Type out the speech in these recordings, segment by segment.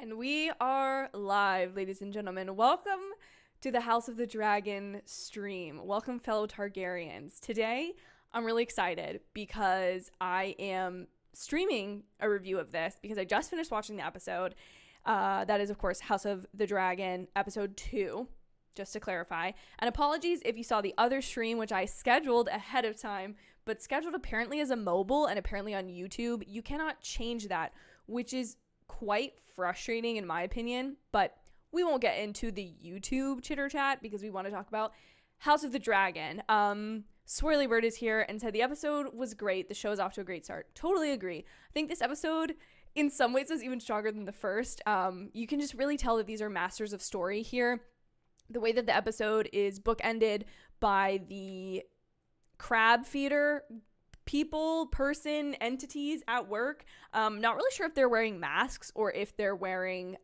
And we are live, ladies and gentlemen. Welcome to the House of the Dragon stream. Welcome, fellow Targaryens. Today, I'm really excited because I am streaming a review of this because I just finished watching the episode. That is, of course, House of the Dragon, episode 2, just to clarify. And apologies if you saw the other stream, which I scheduled ahead of time, but scheduled apparently as a mobile and apparently on YouTube. You cannot change that, which is quite frustrating in my opinion, but we won't get into the YouTube chitter chat because we want to talk about House of the Dragon. Swirly Bird is here and said the episode was great. The show is off to a great start. Totally agree. I think this episode in some ways is even stronger than the first. You can just really tell that these are masters of story here. The way that the episode is bookended by the crab feeder entities at work. Not really sure if they're wearing masks or if they're wearing,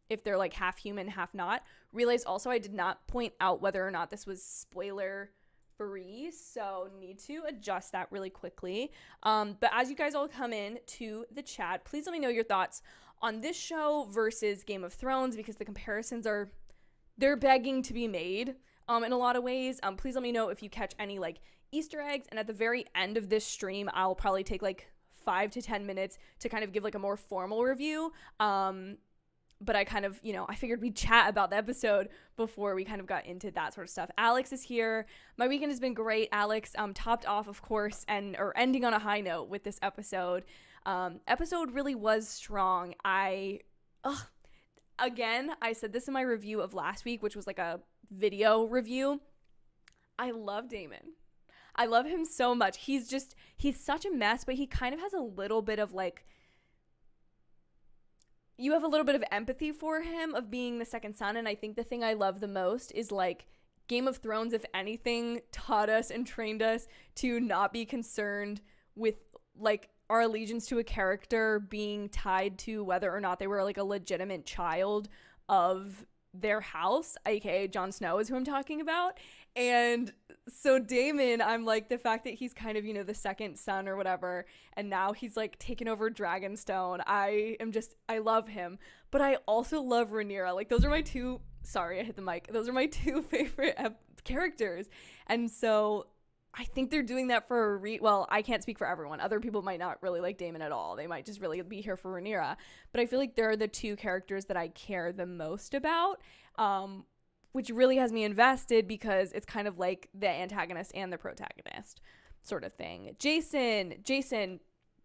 if they're like half human, half not. Realized also I did not point out whether or not this was spoiler free, so need to adjust that really quickly. But as you guys all come in to the chat, please let me know your thoughts on this show versus Game of Thrones, because the comparisons they're begging to be made in a lot of ways. Please let me know if you catch any like Easter eggs, and at the very end of this stream I'll probably take like 5 to 10 minutes to kind of give like a more formal review. But I kind of, I figured we'd chat about the episode before we kind of got into that sort of stuff. Alex is here. My weekend has been great. Alex topped off, of course, or ending on a high note with this episode. Episode really was strong. Again, I said this in my review of last week, which was like a video review. I love Daemon. I love him so much. He's such a mess, but he kind of has a little bit of like, you have a little bit of empathy for him of being the second son. And I think the thing I love the most is like Game of Thrones, if anything, taught us and trained us to not be concerned with like our allegiance to a character being tied to whether or not they were like a legitimate child of their house, aka Jon Snow is who I'm talking about. And so Daemon, I'm like, the fact that he's kind of, the second son or whatever, and now he's like taken over Dragonstone. I love him. But I also love Rhaenyra. Like, those are my two, sorry, I hit the mic. Those are my two favorite characters. And so I think they're doing that for well, I can't speak for everyone. Other people might not really like Daemon at all. They might just really be here for Rhaenyra. But I feel like they're the two characters that I care the most about, which really has me invested because it's kind of like the antagonist and the protagonist sort of thing. Jason,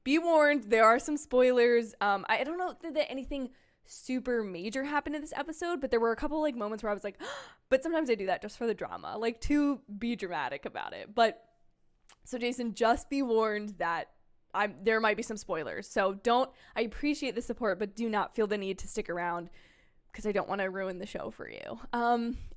be warned, there are some spoilers. I don't know that anything super major happened in this episode, but there were a couple like moments where I was like, but sometimes I do that just for the drama, like to be dramatic about it. But so Jason, just be warned that there might be some spoilers. So I appreciate the support, but do not feel the need to stick around because I don't want to ruin the show for you.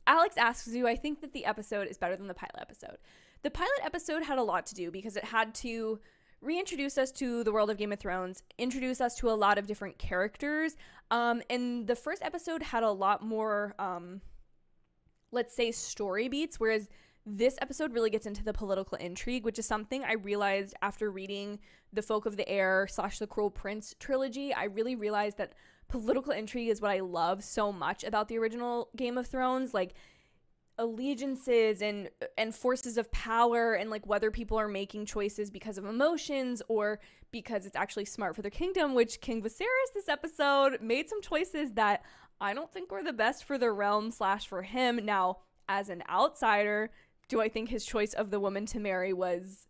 Alex asks you, I think that the episode is better than the pilot episode. The pilot episode had a lot to do because it had to reintroduce us to the world of Game of Thrones, introduce us to a lot of different characters. And the first episode had a lot more, let's say, story beats, whereas this episode really gets into the political intrigue, which is something I realized after reading the Folk of the Air / the Cruel Prince trilogy. I really realized that political intrigue is what I love so much about the original Game of Thrones, like allegiances and forces of power, and like whether people are making choices because of emotions or because it's actually smart for their kingdom, which King Viserys this episode made some choices that I don't think were the best for the realm / for him. Now, as an outsider, do I think his choice of the woman to marry was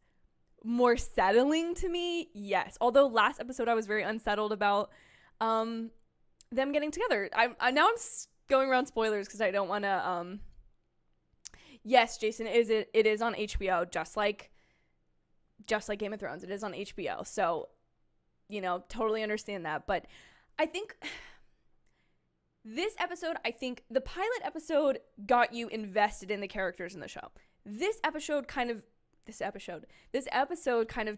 more settling to me? Yes. Although last episode I was very unsettled about them getting together. I now I'm going around spoilers because I don't want to. Yes, Jason, it is on HBO, just like Game of Thrones. It is on HBO. So, totally understand that. But I think this episode, the pilot episode got you invested in the characters in the show. This episode kind of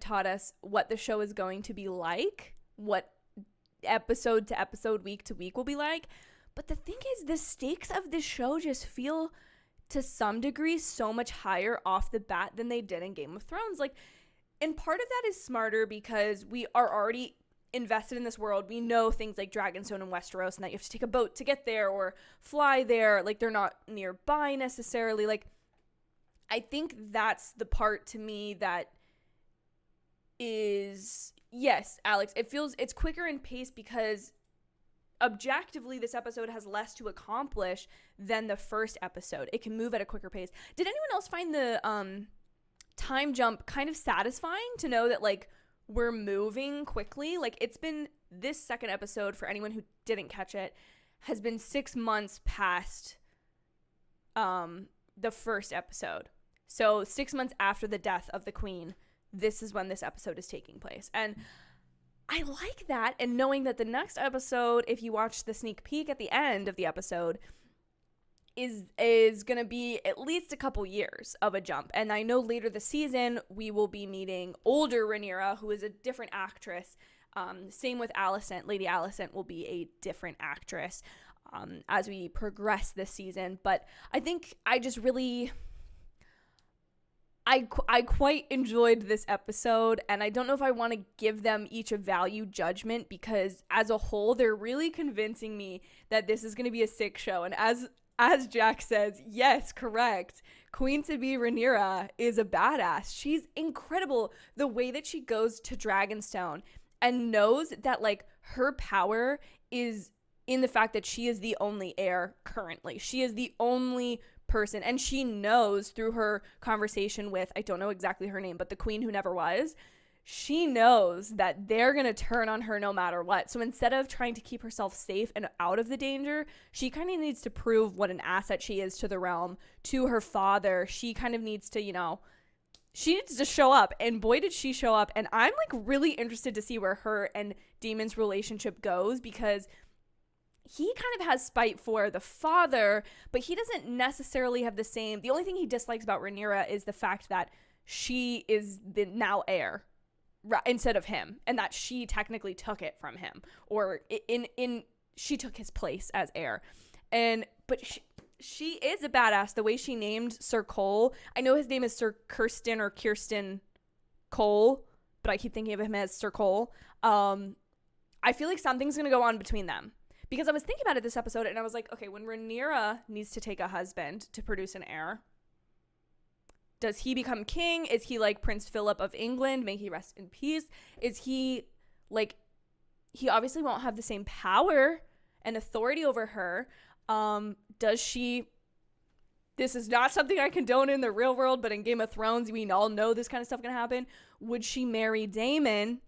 taught us what the show is going to be like, what episode to episode, week to week will be like. But the thing is, the stakes of this show just feel to some degree so much higher off the bat than they did in Game of Thrones. Like, and part of that is smarter because we are already invested in this world. We know things like Dragonstone and Westeros, and that you have to take a boat to get there or fly there. Like, they're not nearby necessarily. Like, I think that's the part to me that is, yes, Alex, it's quicker in pace because objectively this episode has less to accomplish than the first episode. It can move at a quicker pace. Did anyone else find the time jump kind of satisfying to know that, like, we're moving quickly? Like, it's been, this second episode, for anyone who didn't catch it, has been 6 months past the first episode. So 6 months after the death of the queen, this is when this episode is taking place. And I like that. And knowing that the next episode, if you watch the sneak peek at the end of the episode, is going to be at least a couple years of a jump. And I know later this season, we will be meeting older Rhaenyra, who is a different actress. Same with Alicent. Lady Alicent will be a different actress as we progress this season. But I think I just really... I quite enjoyed this episode, and I don't know if I want to give them each a value judgment, because as a whole, they're really convincing me that this is going to be a sick show. And as Jack says, yes, correct, Queen to-be Rhaenyra is a badass. She's incredible. The way that she goes to Dragonstone and knows that, like, her power is in the fact that she is the only heir currently. She is the only person, and she knows through her conversation with, I don't know exactly her name, but the queen who never was, she knows that they're gonna turn on her no matter what. So instead of trying to keep herself safe and out of the danger, she kind of needs to prove what an asset she is to the realm, to her father. She kind of needs to, you know, she needs to show up, and boy did she show up. And I'm, like, really interested to see where her and Daemon's relationship goes, because he kind of has spite for the father, but he doesn't necessarily have the same. The only thing he dislikes about Rhaenyra is the fact that she is the now heir instead of him, and that she technically took it from him, or she took his place as heir. But she is a badass. The way she named Sir Cole, I know his name is Sir Kirsten Cole, but I keep thinking of him as Sir Cole. I feel like something's gonna go on between them. Because I was thinking about it this episode, and I was like, okay, when Rhaenyra needs to take a husband to produce an heir, does he become king? Is he like Prince Philip of England? May he rest in peace. Is he, like, he obviously won't have the same power and authority over her. Does she, this is not something I condone in the real world, but in Game of Thrones, we all know this kind of stuff can happen. Would she marry Daemon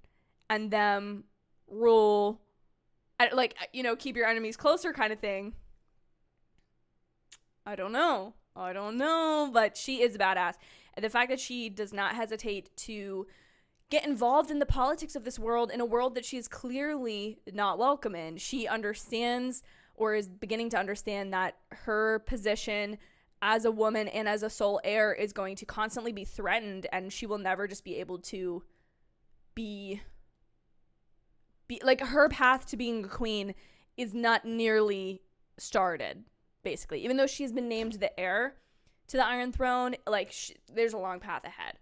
and them rule, like, you know, keep your enemies closer kind of thing? I don't know, but she is a badass. And the fact that she does not hesitate to get involved in the politics of this world, in a world that she is clearly not welcome in. She understands, or is beginning to understand, that her position as a woman and as a sole heir is going to constantly be threatened, and she will never just be able to be like, her path to being a queen is not nearly started, basically. Even though she's been named the heir to the Iron Throne, like, there's a long path ahead.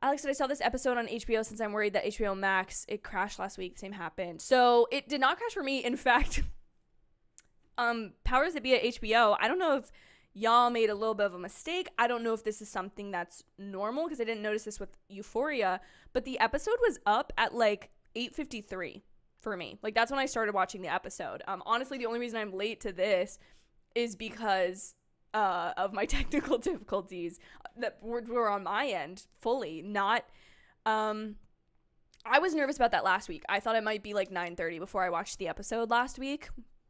Alex said, I saw this episode on HBO since I'm worried that HBO Max, it crashed last week. Same happened. So it did not crash for me. In fact, powers that be at HBO, I don't know if y'all made a little bit of a mistake. I don't know if this is something that's normal, because I didn't notice this with Euphoria, but the episode was up at, like, 8:53 for me. Like, that's when I started watching the episode. Honestly, the only reason I'm late to this is because of my technical difficulties that were on my end fully. Not, I was nervous about that last week. I thought it might be like 9:30 before I watched the episode last week.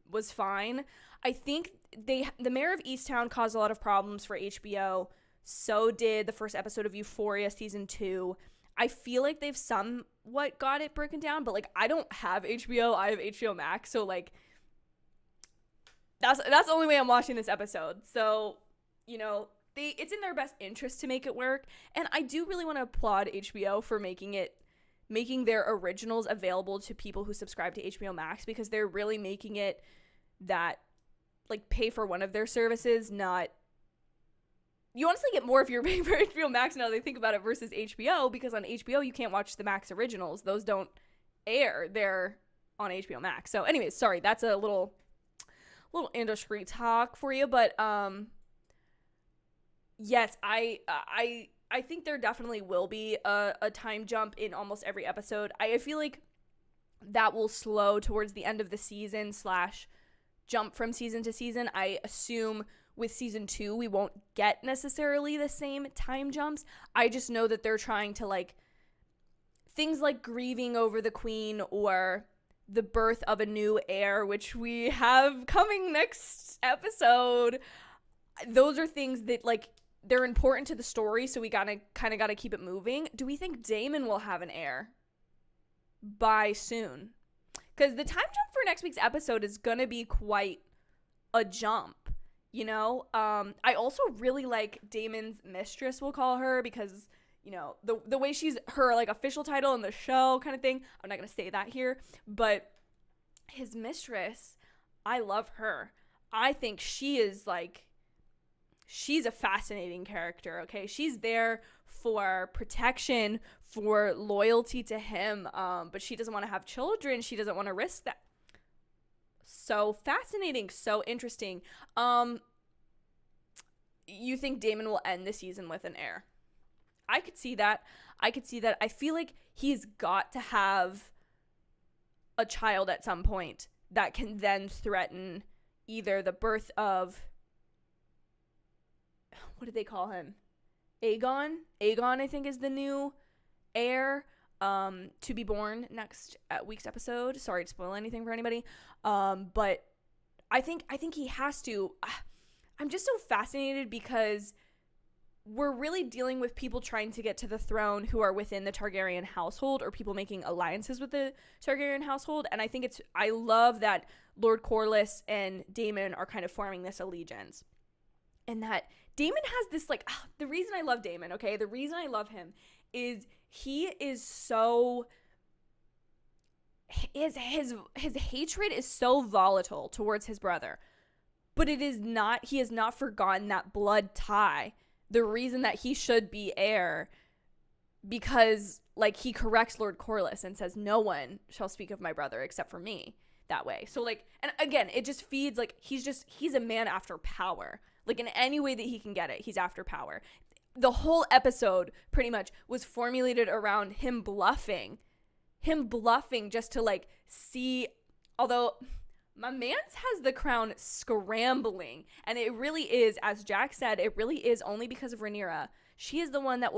Was fine. I think the Mayor of Easttown caused a lot of problems for HBO. So did the first episode of Euphoria season 2. I feel like they've somewhat got it broken down, but, like, I don't have HBO. I have HBO Max, so, like, that's the only way I'm watching this episode. So, you know, it's in their best interest to make it work, and I do really want to applaud HBO for making their originals available to people who subscribe to HBO Max, because they're really making it that, like, pay for one of their services, not... You honestly get more if you're paying for HBO Max now that I think about it versus HBO, because on HBO you can't watch the Max originals. Those don't air there on HBO Max. So anyways, sorry, that's a little industry talk for you, but yes, I think there definitely will be a time jump in almost every episode. I feel like that will slow towards the end of the season / jump from season to season. I assume with season 2 we won't get necessarily the same time jumps. I just know that they're trying to, like, things like grieving over the queen or the birth of a new heir, which we have coming next episode. Those are things that, like, they're important to the story, so we gotta keep it moving. Do we think Daemon will have an heir by soon? Because the time jump for next week's episode is gonna be quite a jump, you know? I also really like Daemon's mistress, we'll call her, because, you know, the way she's, her, like, official title in the show kind of thing. I'm not gonna say that here, but his mistress, I love her. I think she is, like, she's a fascinating character, okay? She's there for protection, for loyalty to him, but she doesn't want to have children. She doesn't want to risk that. So fascinating, so interesting. You think Daemon will end the season with an heir? I could see that. I feel like he's got to have a child at some point that can then threaten either the birth of, what did they call him? Aegon, I think, is the new heir to be born next week's episode. Sorry to spoil anything for anybody. But I think he has to. I'm just so fascinated because we're really dealing with people trying to get to the throne who are within the Targaryen household, or people making alliances with the Targaryen household. And I love that Lord Corlys and Daemon are kind of forming this allegiance. And that Daemon has this, like, the reason I love Daemon, okay? The reason I love him is he is so, his hatred is so volatile towards his brother. But he has not forgotten that blood tie. The reason that he should be heir, because, like, he corrects Lord Corlys and says, no one shall speak of my brother except for me, that way. So, like, and again, it just feeds, like, he's a man after power. Like, in any way that he can get it, he's after power. The whole episode pretty much was formulated around him bluffing just to, like, see, although my man's has the crown scrambling, and it really is, as Jack said, it really is only because of Rhaenyra. She is the one that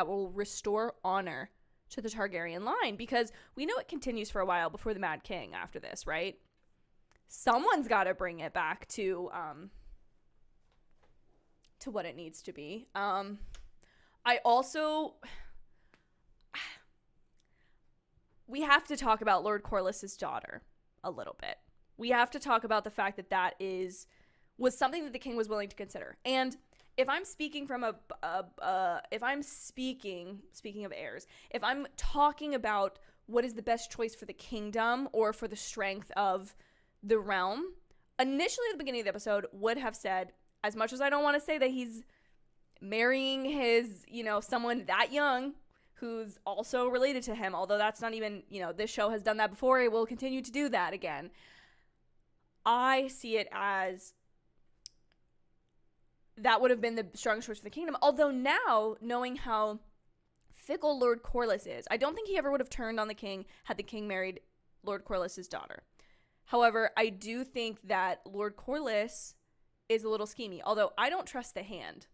will restore honor to the Targaryen line, because we know it continues for a while before the Mad King after this, right? Someone's got to bring it back to what it needs to be. We have to talk about Lord Corlys's daughter a little bit. We have to talk about the fact that was something that the king was willing to consider. And if I'm speaking from speaking of heirs, if I'm talking about what is the best choice for the kingdom or for the strength of the realm, initially at the beginning of the episode would have said, as much as I don't want to say that he's marrying his, someone that young who's also related to him, although that's not even, this show has done that before, it will continue to do that again. I see it as that would have been the strongest choice for the kingdom. Although now, knowing how fickle Lord Corlys is, I don't think he ever would have turned on the king had the king married Lord Corlys's daughter. However, I do think that Lord Corlys is a little schemy, although I don't trust the Hand.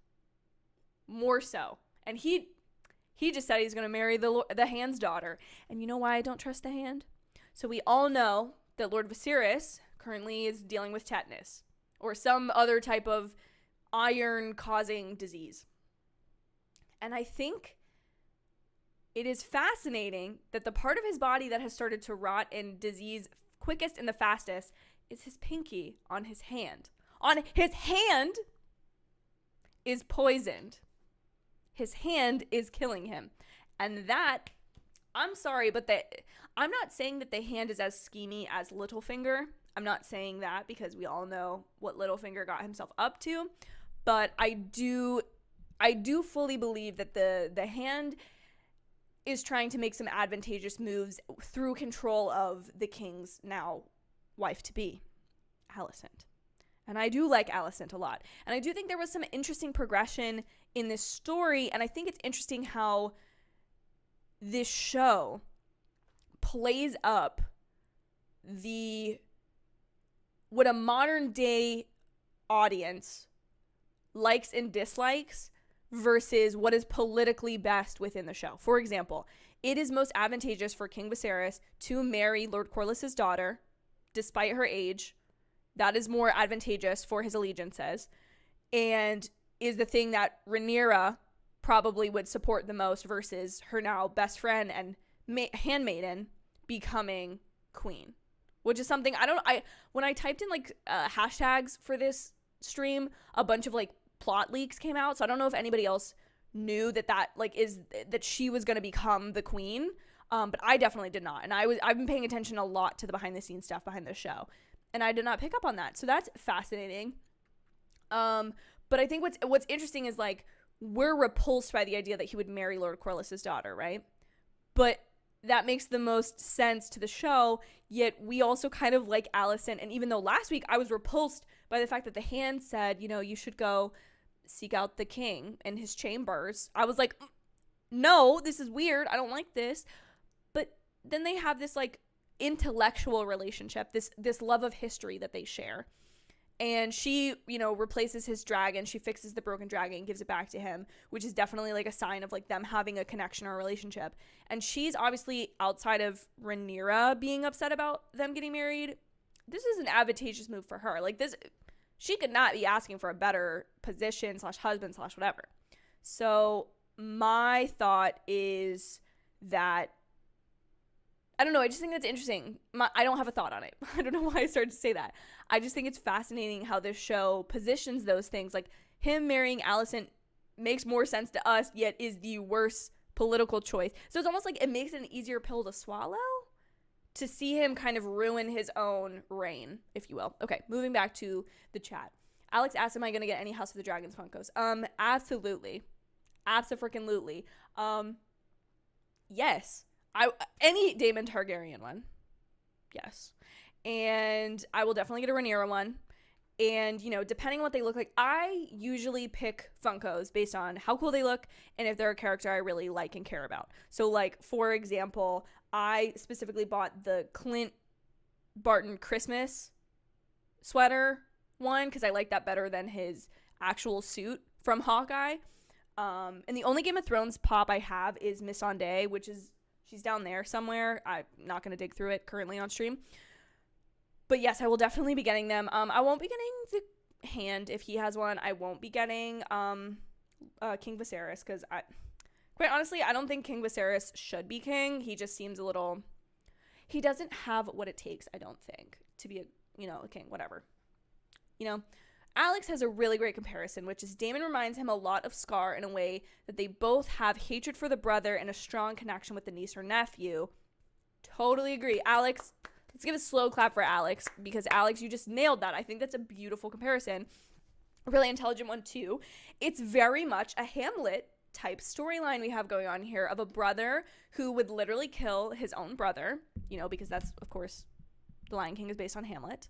More so. And he just said he's going to marry the Hand's daughter. And you know why I don't trust the Hand? So we all know that Lord Viserys currently is dealing with tetanus or some other type of iron-causing disease. And I think it is fascinating that the part of his body that has started to rot and disease quickest and the fastest is his pinky on his hand. On his hand is poisoned. His hand is killing him. And that, I'm sorry, but I'm not saying that the Hand is as schemy as Littlefinger. I'm not saying that because we all know what Littlefinger got himself up to. But I do fully believe that the Hand is trying to make some advantageous moves through control of the king's now wife-to-be, Alicent. And I do like Alicent a lot. And I do think there was some interesting progression in this story. And I think it's interesting how this show plays up what a modern day audience likes and dislikes versus what is politically best within the show. For example, it is most advantageous for King Viserys to marry Lord Corlys's daughter, despite her age. That is more advantageous for his allegiances, and is the thing that Rhaenyra probably would support the most versus her now best friend and handmaiden becoming queen, which is something when I typed in like hashtags for this stream, a bunch of like plot leaks came out. So I don't know if anybody else knew that she was going to become the queen. But I definitely did not. And I've been paying attention a lot to the behind the scenes stuff behind the show, and I did not pick up on that. So that's fascinating. But I think what's interesting is like, we're repulsed by the idea that he would marry Lord Corlys's daughter, right? But that makes the most sense to the show, yet we also kind of like Alicent. And even though last week I was repulsed by the fact that the hand said, you should go seek out the king in his chambers, I was like, no, this is weird. I don't like this. But then they have this like intellectual relationship, this love of history that they share. And she, replaces his dragon. She fixes the broken dragon and gives it back to him, which is definitely like a sign of like them having a connection or a relationship. And she's obviously, outside of Rhaenyra being upset about them getting married, this is an advantageous move for her. Like this, she could not be asking for a better position / husband / whatever. So my thought is that, I don't know, I just think that's interesting. I don't have a thought on it. I don't know why I started to say that. I just think it's fascinating how this show positions those things. Like, him marrying Alicent makes more sense to us, yet is the worst political choice. So it's almost like it makes it an easier pill to swallow to see him kind of ruin his own reign, if you will. Okay, moving back to the chat. Alex asked, am I going to get any House of the Dragons Funkos? Absolutely. Abso-freaking-lutely. Yes. Any Daemon Targaryen one. Yes. And I will definitely get a Rhaenyra one. And, depending on what they look like, I usually pick Funkos based on how cool they look and if they're a character I really like and care about. So, like, for example, I specifically bought the Clint Barton Christmas sweater one because I like that better than his actual suit from Hawkeye. And the only Game of Thrones pop I have is Missandei, which is, she's down there somewhere. I'm not going to dig through it currently on stream. But yes, I will definitely be getting them. I won't be getting the hand if he has one. I won't be getting King Viserys because quite honestly, I don't think King Viserys should be king. He just seems a little, he doesn't have what it takes, I don't think, to be a king, whatever. Alex has a really great comparison, which is Daemon reminds him a lot of Scar in a way that they both have hatred for the brother and a strong connection with the niece or nephew. Totally agree. Alex, let's give a slow clap for Alex, because Alex, you just nailed that. I think that's a beautiful comparison. A really intelligent one too. It's very much a Hamlet type storyline we have going on here of a brother who would literally kill his own brother, because that's, of course, The Lion King is based on Hamlet.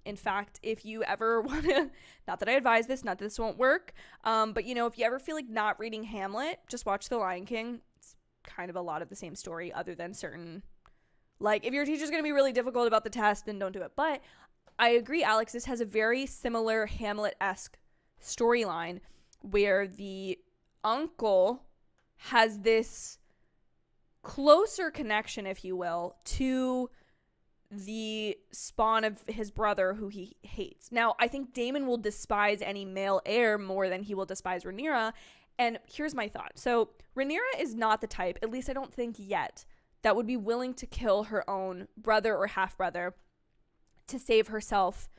In fact, if you ever want to, not that I advise this, not that this won't work, but if you ever feel like not reading Hamlet, just watch The Lion King. It's kind of a lot of the same story other than certain, like, if your teacher's going to be really difficult about the test, then don't do it. But I agree, Alex, this has a very similar Hamlet-esque storyline where the uncle has this closer connection, if you will, to the spawn of his brother who he hates. Now, I think Daemon will despise any male heir more than he will despise Rhaenyra. And here's my thought. So Rhaenyra is not the type, at least I don't think yet, that would be willing to kill her own brother or half-brother to save herself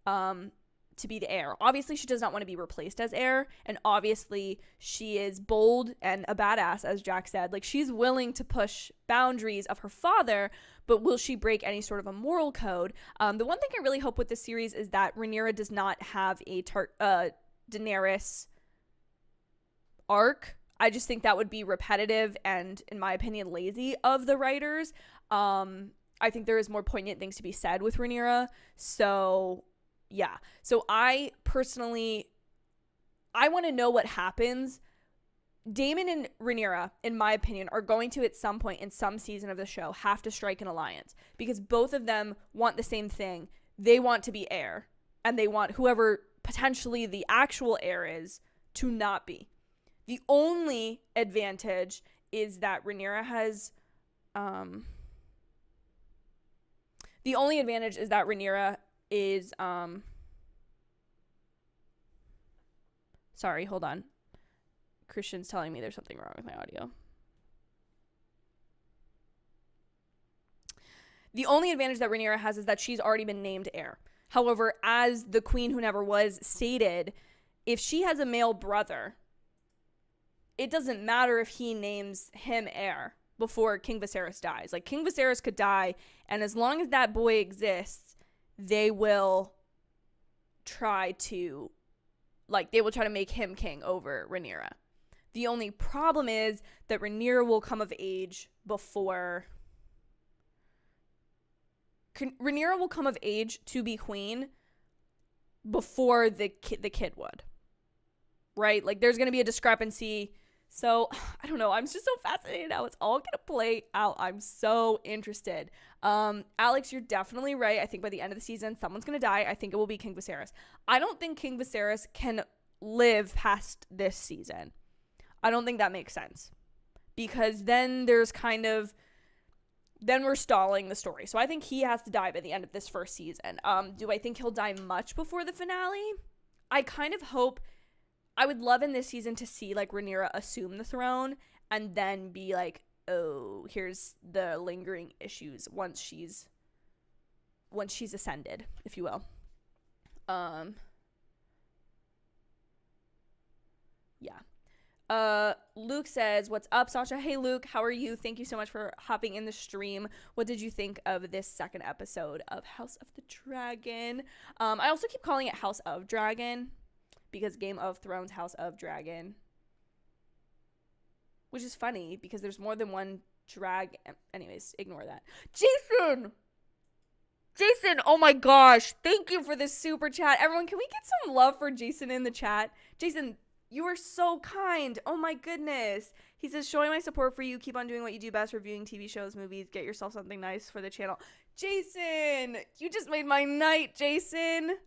to be the heir. Obviously, she does not want to be replaced as heir, and obviously she is bold and a badass, as Jack said. Like, she's willing to push boundaries of her father, but will she break any sort of a moral code? The one thing I really hope with this series is that Rhaenyra does not have a Daenerys arc. I just think that would be repetitive and, in my opinion, lazy of the writers. I think there is more poignant things to be said with Rhaenyra. So, yeah. So I personally, I want to know what happens. Daemon and Rhaenyra, in my opinion, are going to, at some point in some season of the show, have to strike an alliance because both of them want the same thing. They want to be heir, and they want whoever potentially the actual heir is to not be. The only advantage is that Rhaenyra has, sorry, hold on. Christian's telling me there's something wrong with my audio. The only advantage that Rhaenyra has is that she's already been named heir. However, as the queen who never was stated, if she has a male brother, it doesn't matter if he names him heir before King Viserys dies. Like, King Viserys could die, and as long as that boy exists, they will try to make him king over Rhaenyra. The only problem is that Rhaenyra will come of age before... Rhaenyra will come of age to be queen before the kid would. Right? Like, there's going to be a discrepancy. So, I don't know. I'm just so fascinated how it's all going to play out. I'm so interested. Alex, you're definitely right. I think by the end of the season, someone's going to die. I think it will be King Viserys. I don't think King Viserys can live past this season. I don't think that makes sense. Because then there's then we're stalling the story. So I think he has to die by the end of this first season. Do I think he'll die much before the finale? I kind of hope... I would love in this season to see, like, Rhaenyra assume the throne and then be like, oh, here's the lingering issues once she's ascended, if you will. Yeah. Luke says, what's up, Sasha? Hey, Luke, how are you? Thank you so much for hopping in the stream. What did you think of this second episode of House of the Dragon? I also keep calling it House of Dragon, because Game of Thrones, House of Dragon. Which is funny, because there's more than one drag. Anyways, ignore that. Jason, oh my gosh. Thank you for this super chat. Everyone, can we get some love for Jason in the chat? Jason, you are so kind. Oh my goodness. He says, showing my support for you. Keep on doing what you do best, reviewing TV shows, movies. Get yourself something nice for the channel. Jason, you just made my night, Jason.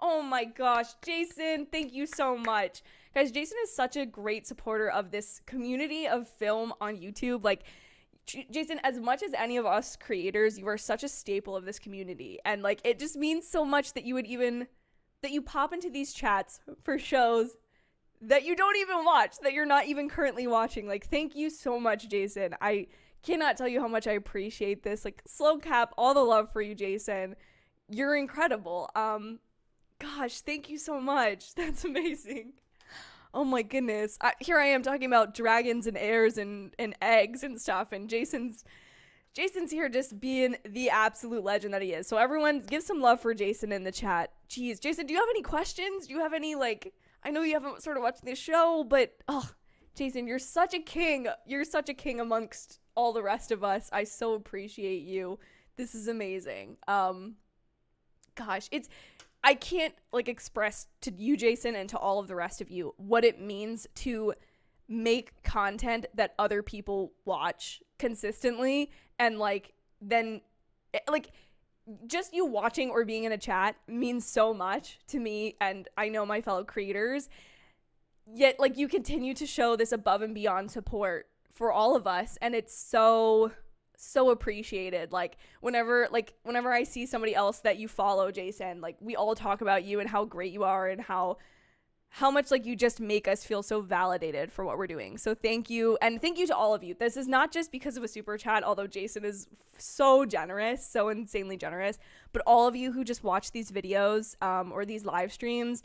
Oh my gosh, Jason, thank you so much. Guys, Jason is such a great supporter of this community of film on YouTube. Like, Jason, as much as any of us creators, you are such a staple of this community. And, like, it just means so much that you pop into these chats for shows that you don't even watch, that you're not even currently watching. Like, thank you so much, Jason. I cannot tell you how much I appreciate this. Like, slow cap, all the love for you, Jason. You're incredible. Gosh, thank you so much. That's amazing. Oh my goodness. Here I am talking about dragons and heirs and eggs and stuff, and Jason's here just being the absolute legend that he is. So everyone, give some love for Jason in the chat. Jeez, Jason, do you have any questions? Do you have any, like, I know you haven't started watching this show, but, oh, Jason, you're such a king. You're such a king amongst all the rest of us. I so appreciate you. This is amazing. Gosh, I can't, like, express to you, Jason, and to all of the rest of you what it means to make content that other people watch consistently, and, like, then, like, just you watching or being in a chat means so much to me, and I know my fellow creators, yet, like, you continue to show this above and beyond support for all of us, and it's so appreciated. Like, whenever I see somebody else that you follow, Jason, like, we all talk about you and how great you are and how much, like, you just make us feel so validated for what we're doing. So thank you, and thank you to all of you. This is not just because of a super chat, although Jason is so generous, so insanely generous, but all of you who just watch these videos or these live streams,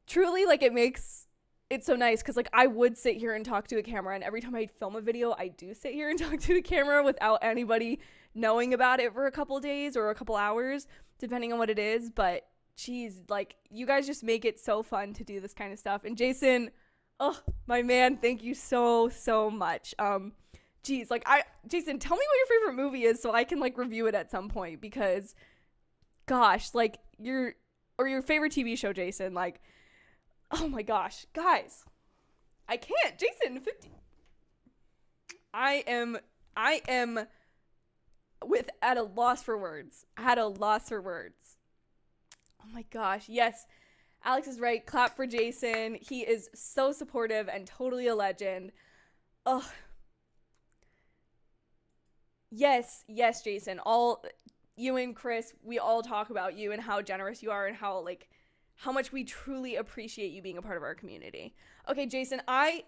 truly, like, it makes it's so nice, because, like, I would sit here and talk to a camera, and every time I film a video, I do sit here and talk to a camera without anybody knowing about it for a couple days or a couple hours, depending on what it is. But geez, like, you guys just make it so fun to do this kind of stuff. And Jason, Oh, my man, thank you so, so much. Geez, like Jason, tell me what your favorite movie is so I can like review it at some point, because gosh, like your favorite TV show, Jason, like, oh my gosh, guys. I can't. Jason, 50. I am at a loss for words. Oh my gosh. Yes. Alex is right. Clap for Jason. He is so supportive and totally a legend. Oh. Yes, Jason. All you and Chris, we all talk about you and how generous you are and how much we truly appreciate you being a part of our community. Okay, Jason, I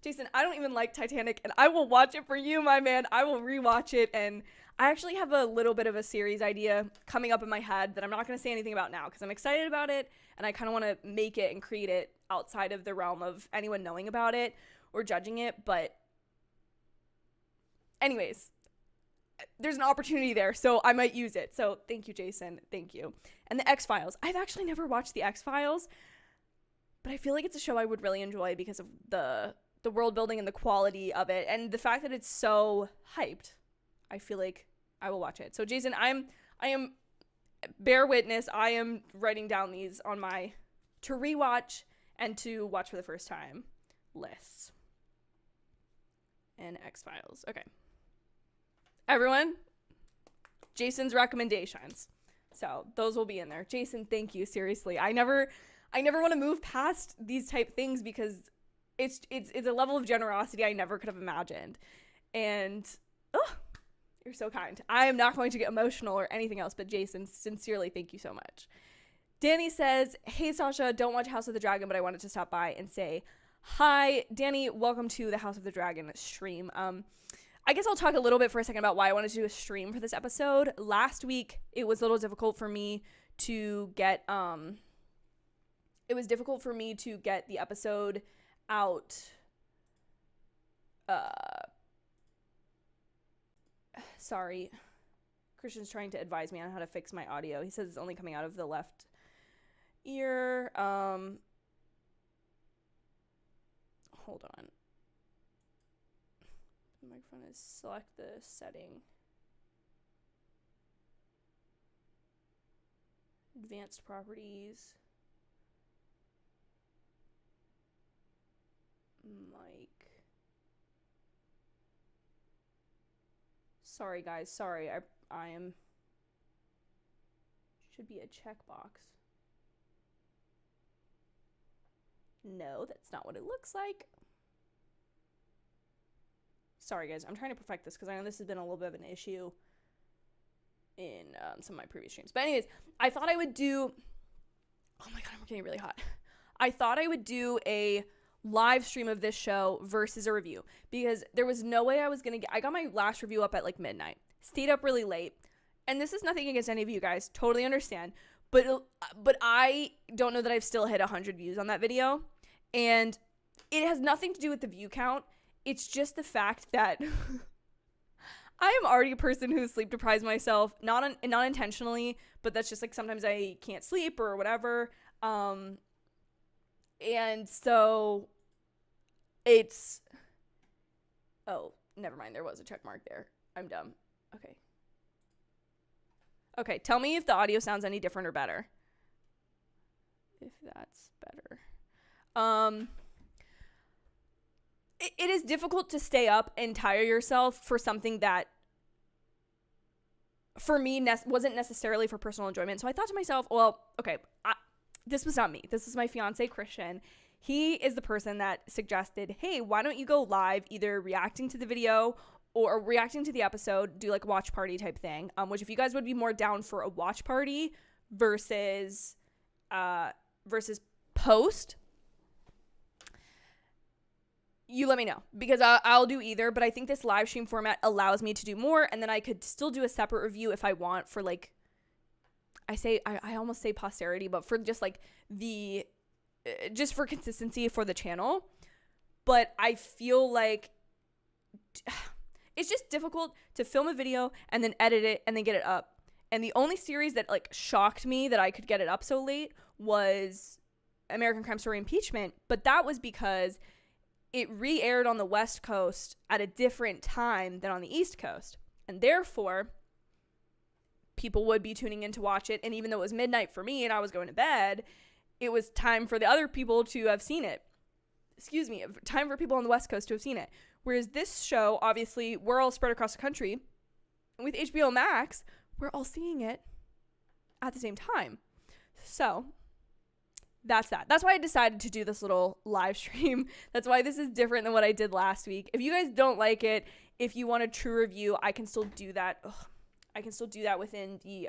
don't even like Titanic, and I will watch it for you, my man. I will rewatch it, and I actually have a little bit of a series idea coming up in my head that I'm not going to say anything about now because I'm excited about it, and I kind of want to make it and create it outside of the realm of anyone knowing about it or judging it. But anyways, there's an opportunity there, so I might use it. So thank you, Jason. Thank you. And the X-Files. I've actually never watched the X-Files, but I feel like it's a show I would really enjoy because of the world building and the quality of it and the fact that it's so hyped. I feel like I will watch it. So Jason, I am bear witness, I am writing down these on my to rewatch and to watch for the first time lists. And X-Files. Okay. Everyone, Jason's recommendations. So those will be in there. Jason, thank you. Seriously. I never want to move past these type things because it's a level of generosity I never could have imagined. And you're so kind. I am not going to get emotional or anything else, but Jason, sincerely, thank you so much. Danny says, hey, Sasha, don't watch House of the Dragon, but I wanted to stop by and say hi. Danny, welcome to the House of the Dragon stream. I guess I'll talk a little bit for a second about why I wanted to do a stream for this episode. Last week, it was a little difficult for me to get, the episode out, sorry, Christian's trying to advise me on how to fix my audio. He says it's only coming out of the left ear. Hold on. The microphone is select the setting. Advanced properties. Mic. Sorry guys, sorry. I am should be a checkbox. No, that's not what it looks like. Sorry guys, I'm trying to perfect this because I know this has been a little bit of an issue in some of my previous streams. But anyways, I thought I would do, oh my god, I'm getting really hot. I thought I would do a live stream of this show versus a review because there was no way I was gonna I got my last review up at like midnight, stayed up really late, and this is nothing against any of you guys, totally understand, but I don't know that I've still hit 100 views on that video, and it has nothing to do with the view count. It's just the fact that I am already a person who sleep deprives myself, not intentionally, but that's just like sometimes I can't sleep or whatever. And so it's, oh, never mind. There was a check mark there. I'm dumb. Okay. Okay. Tell me if the audio sounds any different or better. If that's better. It is difficult to stay up and tire yourself for something that for me wasn't necessarily for personal enjoyment. So I thought to myself, well, okay, this was not me. This is my fiance, Christian. He is the person that suggested, hey, why don't you go live either reacting to the video or reacting to the episode, do like a watch party type thing, which if you guys would be more down for a watch party versus post, you let me know because I'll do either, but I think this live stream format allows me to do more, and then I could still do a separate review if I want for like, I almost say posterity, but for just like just for consistency for the channel. But I feel like it's just difficult to film a video and then edit it and then get it up. And the only series that like shocked me that I could get it up so late was American Crime Story Impeachment, but that was because it re-aired on the West Coast at a different time than on the East Coast. And therefore, people would be tuning in to watch it. And even though it was midnight for me and I was going to bed, it was time for the other people to have seen it. Excuse me, time for people on the West Coast to have seen it. Whereas this show, obviously, we're all spread across the country. And with HBO Max, we're all seeing it at the same time. So that's that. That's why I decided to do this little live stream. That's why this is different than what I did last week. If you guys don't like it, if you want a true review, I can still do that. I can still do that within the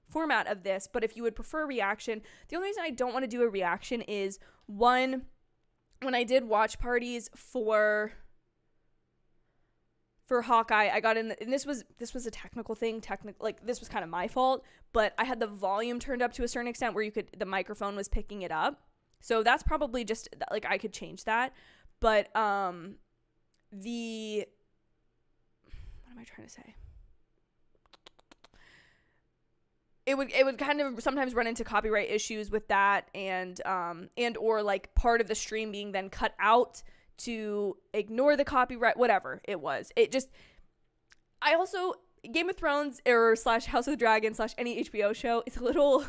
format of this. But if you would prefer a reaction, the only reason I don't want to do a reaction is, one, when I did watch parties for Hawkeye, I got in, and this was a technical thing, like this was kind of my fault, but I had the volume turned up to a certain extent where the microphone was picking it up. So that's probably just, like, I could change that. But, what am I trying to say? It would kind of sometimes run into copyright issues with that, and or like part of the stream being then cut out to ignore the copyright, whatever it was. I also, Game of Thrones or / House of the Dragon / any HBO show, it's a little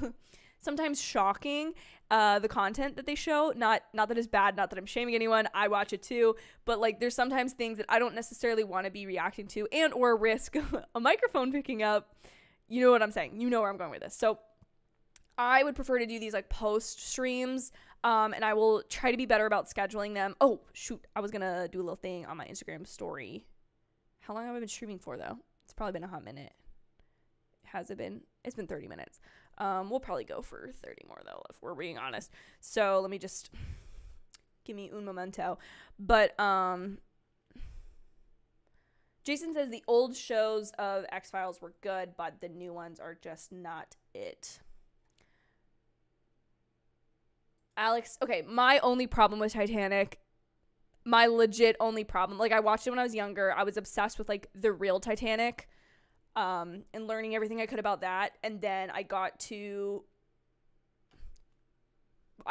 sometimes shocking, the content that they show. Not that it's bad, not that I'm shaming anyone. I watch it too, but like there's sometimes things that I don't necessarily want to be reacting to and or risk a microphone picking up. You know what I'm saying? You know where I'm going with this. So I would prefer to do these like post streams, and I will try to be better about scheduling them. Oh, shoot. I was going to do a little thing on my Instagram story. How long have I been streaming for, though? It's probably been a hot minute. Has it been? It's been 30 minutes. We'll probably go for 30 more, though, if we're being honest. So let me just give me un momento. But Jason says the old shows of X-Files were good, but the new ones are just not it. Alex, okay, my only problem with Titanic, my legit only problem, like I watched it when I was younger. I was obsessed with like the real Titanic, and learning everything I could about that. And then I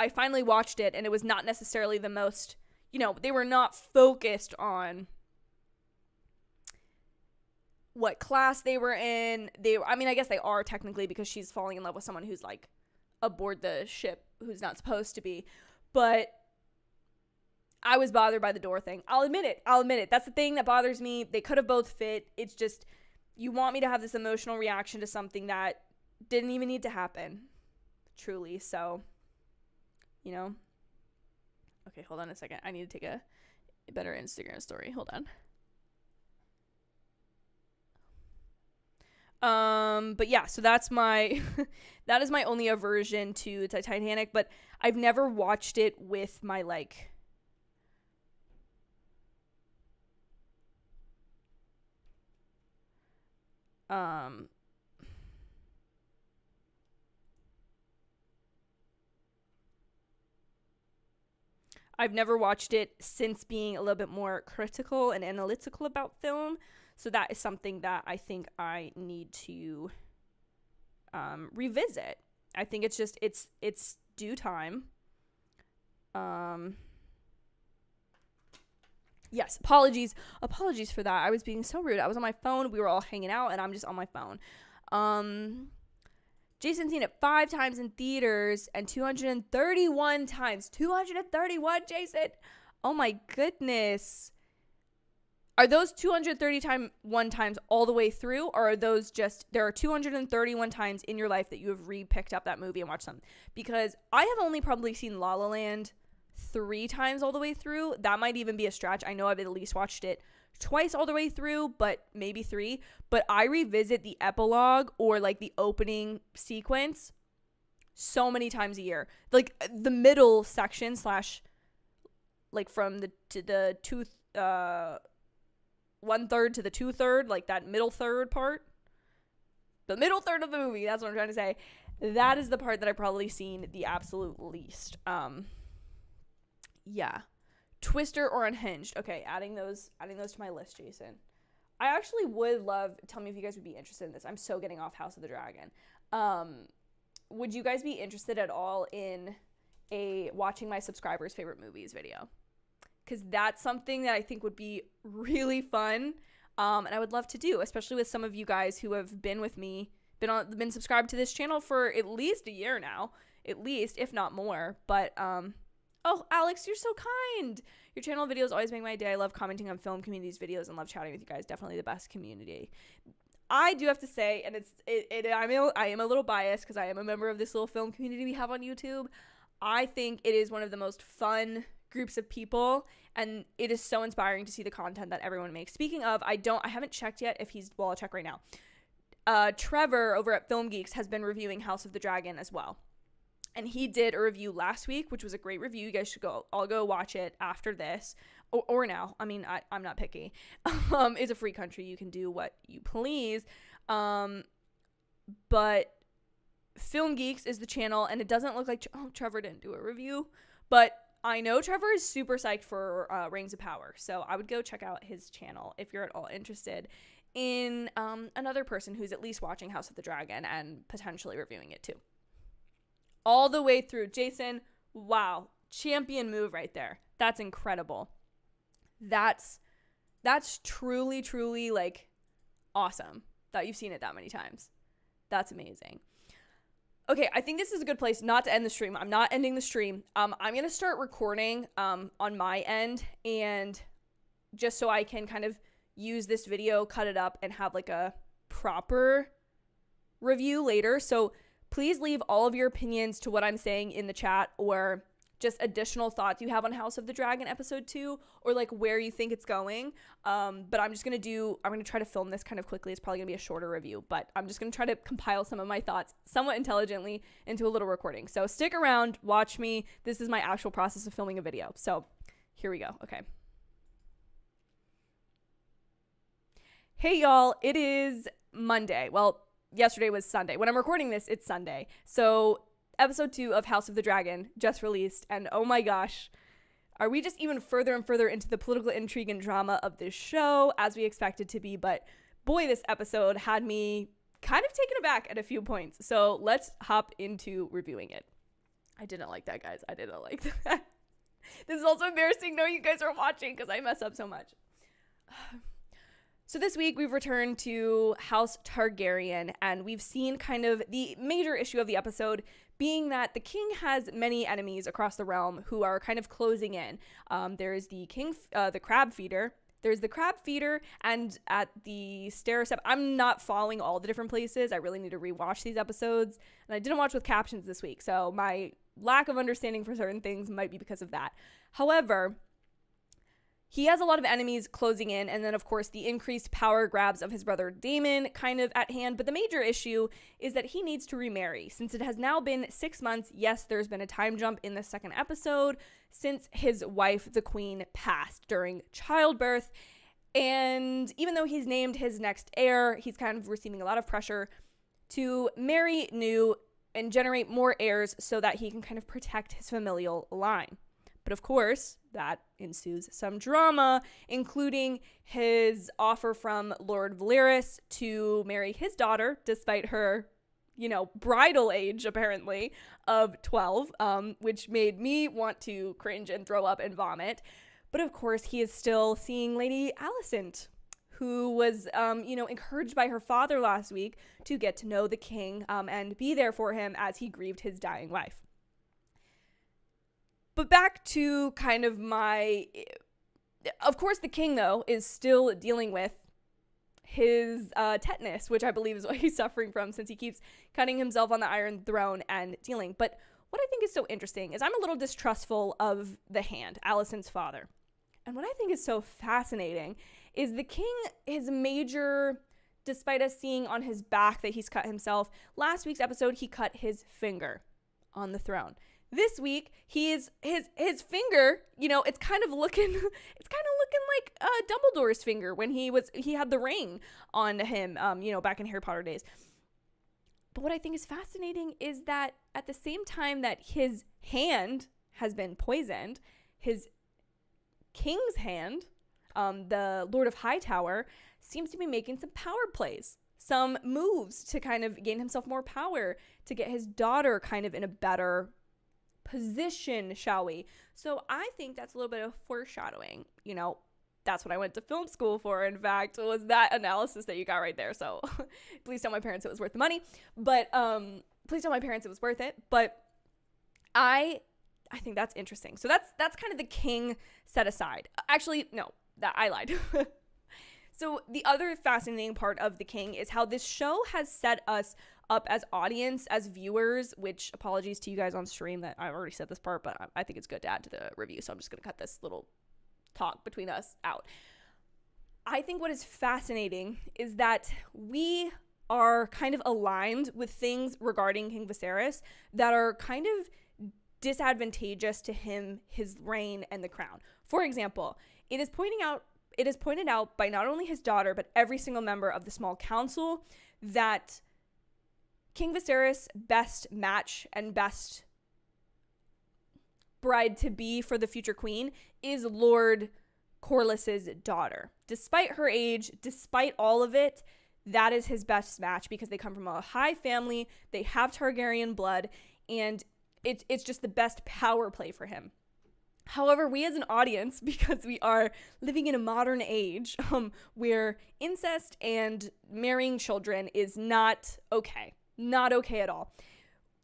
finally watched it, and it was not necessarily the most, they were not focused on what class they were in. I guess they are technically, because she's falling in love with someone who's like aboard the ship who's not supposed to be. But I was bothered by the door thing. I'll admit it. That's the thing that bothers me. They could have both fit. It's just, you want me to have this emotional reaction to something that didn't even need to happen. Truly. So, Okay, hold on a second. I need to take a better Instagram story. Hold on. But yeah, so that's my, that is my only aversion to Titanic, but I've never watched it with my, like, I've never watched it since being a little bit more critical and analytical about film. So that is something that I think I need to revisit. I think it's just, it's due time. Yes, apologies for that. I was being so rude. I was on my phone. We were all hanging out, and I'm just on my phone. Jason's seen it 5 times in theaters and 231 times. 231, Jason! Oh my goodness. Are those 231 times all the way through, or are those just, there are 231 times in your life that you have re-picked up that movie and watched them? Because I have only probably seen La La Land 3 times all the way through. That might even be a stretch. I know I've at least watched it twice all the way through, but maybe 3. But I revisit the epilogue or like the opening sequence so many times a year. Like the middle section / like from the 1/3 to the 2/3, like that middle third part. The middle third of the movie, that's what I'm trying to say. That is the part that I've probably seen the absolute least. Yeah. Twister or Unhinged. Okay, adding those to my list, Jason. I actually would love, tell me if you guys would be interested in this. I'm so getting off House of the Dragon. Would you guys be interested at all in a watching my subscribers' favorite movies video, because that's something that I think would be really fun, and I would love to do, especially with some of you guys who have been with me, been subscribed to this channel for at least a year now, at least, if not more. But oh, Alex, you're so kind. Your channel videos always make my day. I love commenting on film communities videos and love chatting with you guys. Definitely the best community. I do have to say, and I am a little biased because I am a member of this little film community we have on YouTube. I think it is one of the most fun groups of people, and it is so inspiring to see the content that everyone makes. Speaking of, I haven't checked yet if he's, well, I'll check right now. Trevor over at Film Geeks has been reviewing House of the Dragon as well. And he did a review last week, which was a great review. You guys should I'll go watch it after this or now. I mean, I'm not picky. It's a free country. You can do what you please. But Film Geeks is the channel, and it doesn't look like, Trevor didn't do a review, but I know Trevor is super psyched for Rings of Power. So I would go check out his channel if you're at all interested in another person who's at least watching House of the Dragon and potentially reviewing it too. All the way through. Jason, wow, champion move right there. That's incredible. That's truly, truly, like, awesome that you've seen it that many times. That's amazing. Okay, I think this is a good place not to end the stream. I'm not ending the stream. I'm going to start recording on my end, and just so I can kind of use this video, cut it up, and have like a proper review later. So please leave all of your opinions to what I'm saying in the chat, or just additional thoughts you have on House of the Dragon episode 2, or like where you think it's going. But I'm going to try to film this kind of quickly. It's probably gonna be a shorter review, but I'm just going to try to compile some of my thoughts somewhat intelligently into a little recording. So stick around, watch me. This is my actual process of filming a video. So here we go. Okay. Hey y'all, it is Monday. Well, yesterday was Sunday. When I'm recording this, it's Sunday. So episode 2 of House of the Dragon just released, and oh my gosh, are we just even further and further into the political intrigue and drama of this show, as we expected to be. But boy, this episode had me kind of taken aback at a few points. So let's hop into reviewing it. I didn't like that, guys. I didn't like that. This is also embarrassing knowing you guys are watching because I mess up so much. So this week we've returned to House Targaryen, and we've seen kind of the major issue of the episode being that the king has many enemies across the realm who are kind of closing in. There's the crab feeder. There's the crab feeder, and at the stair step, I'm not following all the different places. I really need to rewatch these episodes, and I didn't watch with captions this week, so my lack of understanding for certain things might be because of that. However, he has a lot of enemies closing in, and then, of course, the increased power grabs of his brother Daemon kind of at hand. But the major issue is that he needs to remarry, since it has now been 6 months. Yes, there's been a time jump in the second episode since his wife, the queen, passed during childbirth. And even though he's named his next heir, he's kind of receiving a lot of pressure to marry new and generate more heirs so that he can kind of protect his familial line. But of course, that ensues some drama, including his offer from Lord Valeris to marry his daughter, despite her, bridal age, apparently, of 12, which made me want to cringe and throw up and vomit. But of course, he is still seeing Lady Alicent, who was, encouraged by her father last week to get to know the king and be there for him as he grieved his dying wife. But back to kind of of course, the king, though, is still dealing with his tetanus, which I believe is what he's suffering from, since he keeps cutting himself on the Iron Throne and dealing. But what I think is so interesting is I'm a little distrustful of the Hand, Alicent's father. And what I think is so fascinating is the king, despite us seeing on his back that he's cut himself, last week's episode, he cut his finger on the throne. This week, his finger, it's kind of looking like Dumbledore's finger when he had the ring on him, back in Harry Potter days. But what I think is fascinating is that at the same time that his hand has been poisoned, his king's hand, the Lord of Hightower, seems to be making some power plays, some moves to kind of gain himself more power, to get his daughter kind of in a better position, shall we? So I think that's a little bit of foreshadowing. You know, that's what I went to film school for, in fact, was that analysis that you got right there. So please tell my parents it was worth the money. But please tell my parents it was worth it. But I think that's interesting. So that's kind of the king set aside. Actually, no, that I lied. So the other fascinating part of the king is how this show has set us up as audience, as viewers, which apologies to you guys on stream that I've already said this part, but I think it's good to add to the review. So I'm just going to cut this little talk between us out. I think what is fascinating is that we are kind of aligned with things regarding King Viserys that are kind of disadvantageous to him, his reign, and the crown. For example, it is pointed out by not only his daughter, but every single member of the small council that King Viserys' best match and best bride to be for the future queen is Lord Corlys's daughter. Despite her age, despite all of it, that is his best match because they come from a high family, they have Targaryen blood, and it's just the best power play for him. However, we as an audience, because we are living in a modern age where incest and marrying children is not okay at all.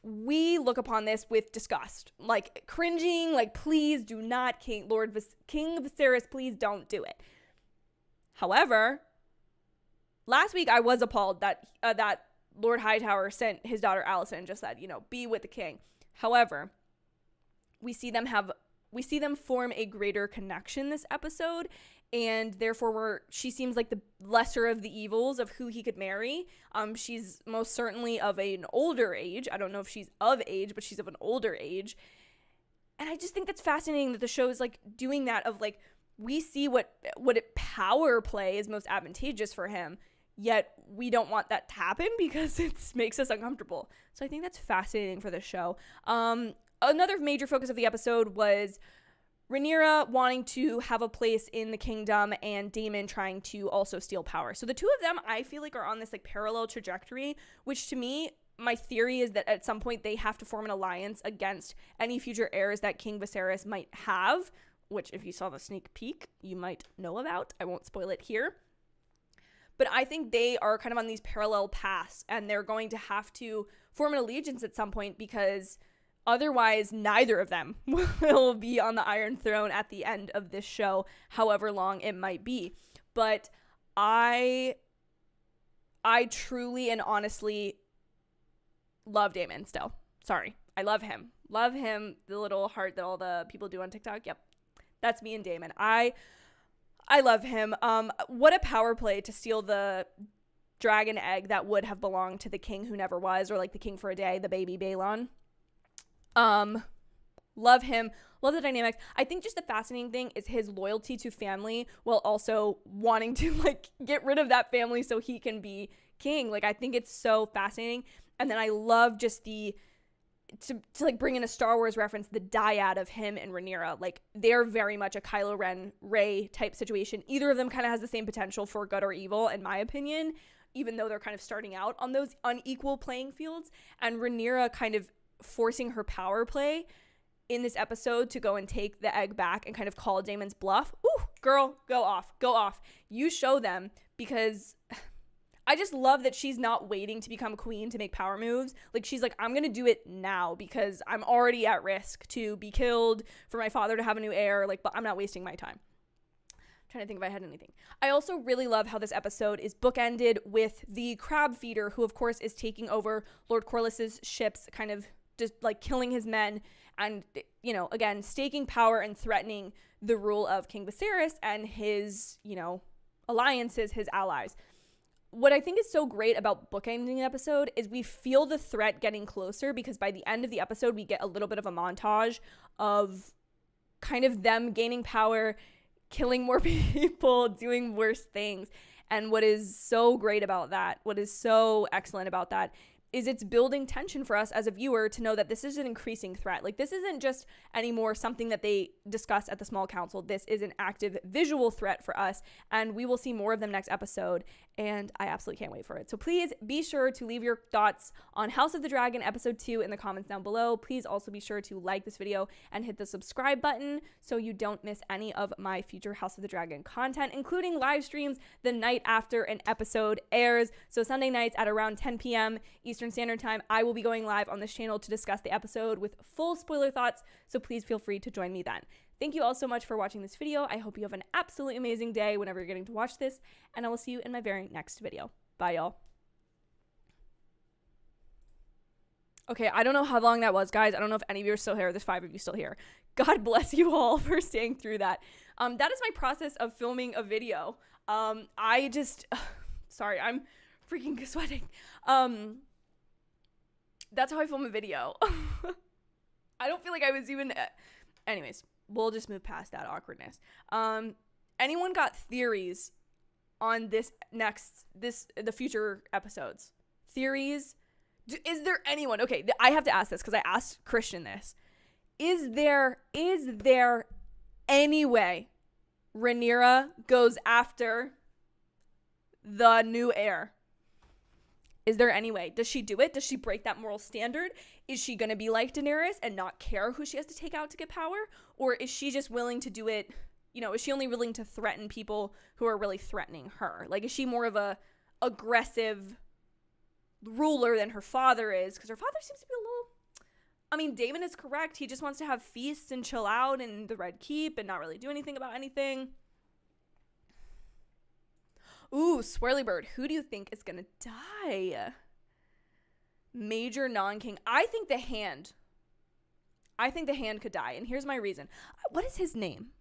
We look upon this with disgust, like cringing, like please do not, King Viserys, please don't do it. However, last week I was appalled that Lord Hightower sent his daughter Alicent and just said, be with the king. However, we see them form a greater connection this episode, and therefore she seems like the lesser of the evils of who he could marry. She's most certainly of an older age. I don't know if she's of age, but she's of an older age. And I just think that's fascinating that the show is like doing that, of like, we see what power play is most advantageous for him, yet we don't want that to happen because it makes us uncomfortable. So I think that's fascinating for this show. Another major focus of the episode was Rhaenyra wanting to have a place in the kingdom and Daemon trying to also steal power. So the two of them, I feel like, are on this like parallel trajectory, which to me, my theory is that at some point they have to form an alliance against any future heirs that King Viserys might have, which if you saw the sneak peek, you might know about. I won't spoil it here. But I think they are kind of on these parallel paths, and they're going to have to form an allegiance at some point because otherwise neither of them will be on the Iron Throne at the end of this show, however long it might be. But I truly and honestly love Daemon still. Sorry. I love him. Love him. The little heart that all the people do on TikTok. Yep. That's me and Daemon. I love him. What a power play to steal the dragon egg that would have belonged to the king who never was, or like the king for a day, the baby Balon. Love him. Love the dynamics. I think just the fascinating thing is his loyalty to family while also wanting to like get rid of that family so he can be king. Like, I think it's so fascinating. And then I love just to like bring in a Star Wars reference, the dyad of him and Rhaenyra. Like, they're very much a Kylo Ren, Rey type situation. Either of them kind of has the same potential for good or evil, in my opinion, even though they're kind of starting out on those unequal playing fields. And Rhaenyra kind of forcing her power play in this episode to go and take the egg back and kind of call Daemon's bluff. Ooh, girl, go off. You show them, because I just love that she's not waiting to become queen to make power moves. Like, she's like, I'm going to do it now because I'm already at risk to be killed, for my father to have a new heir. Like, but I'm not wasting my time. I'm trying to think if I had anything. I also really love how this episode is bookended with the crab feeder, who of course is taking over Lord Corlys's ships, kind of just like killing his men and, again, staking power and threatening the rule of King Viserys and his, alliances, his allies. What I think is so great about bookending the episode is we feel the threat getting closer, because by the end of the episode, we get a little bit of a montage of kind of them gaining power, killing more people, doing worse things. And what is so great about that, what is so excellent about that, is it's building tension for us as a viewer to know that this is an increasing threat. Like, this isn't just anymore something that they discuss at the small council. This is an active visual threat for us, and we will see more of them next episode. and I absolutely can't wait for it. So please be sure to leave your thoughts on House of the Dragon episode 2 in the comments down below. Please also be sure to like this video and hit the subscribe button so you don't miss any of my future House of the Dragon content, including live streams the night after an episode airs. So Sunday nights at around 10 p.m. Eastern Standard Time, I will be going live on this channel to discuss the episode with full spoiler thoughts, so please feel free to join me then. Thank you all so much for watching this video. I hope you have an absolutely amazing day whenever you're getting to watch this, and I will see you in my very next video. Bye, y'all. Okay, I don't know how long that was, guys. I don't know if any of you are still here. There's 5 of you still here. God bless you all for staying through that. That is my process of filming a video. I just... sorry, I'm freaking sweating. That's how I film a video. I don't feel like I was even... anyways. We'll just move past that awkwardness. Anyone got theories on the future episodes? Theories? Is there anyone? Okay, I have to ask this because I asked Christian this. Is there any way Rhaenyra goes after the new heir? Is there any way? Does she do it? Does she break that moral standard? Is she going to be like Daenerys and not care who she has to take out to get power? Or is she just willing to do it, is she only willing to threaten people who are really threatening her? Like, is she more of a aggressive ruler than her father is? Because her father seems to be a little... Daemon is correct. He just wants to have feasts and chill out in the Red Keep and not really do anything about anything. Ooh, Swirly Bird. Who do you think is going to die? Major non-king. I think the Hand could die. And here's my reason. What is his name?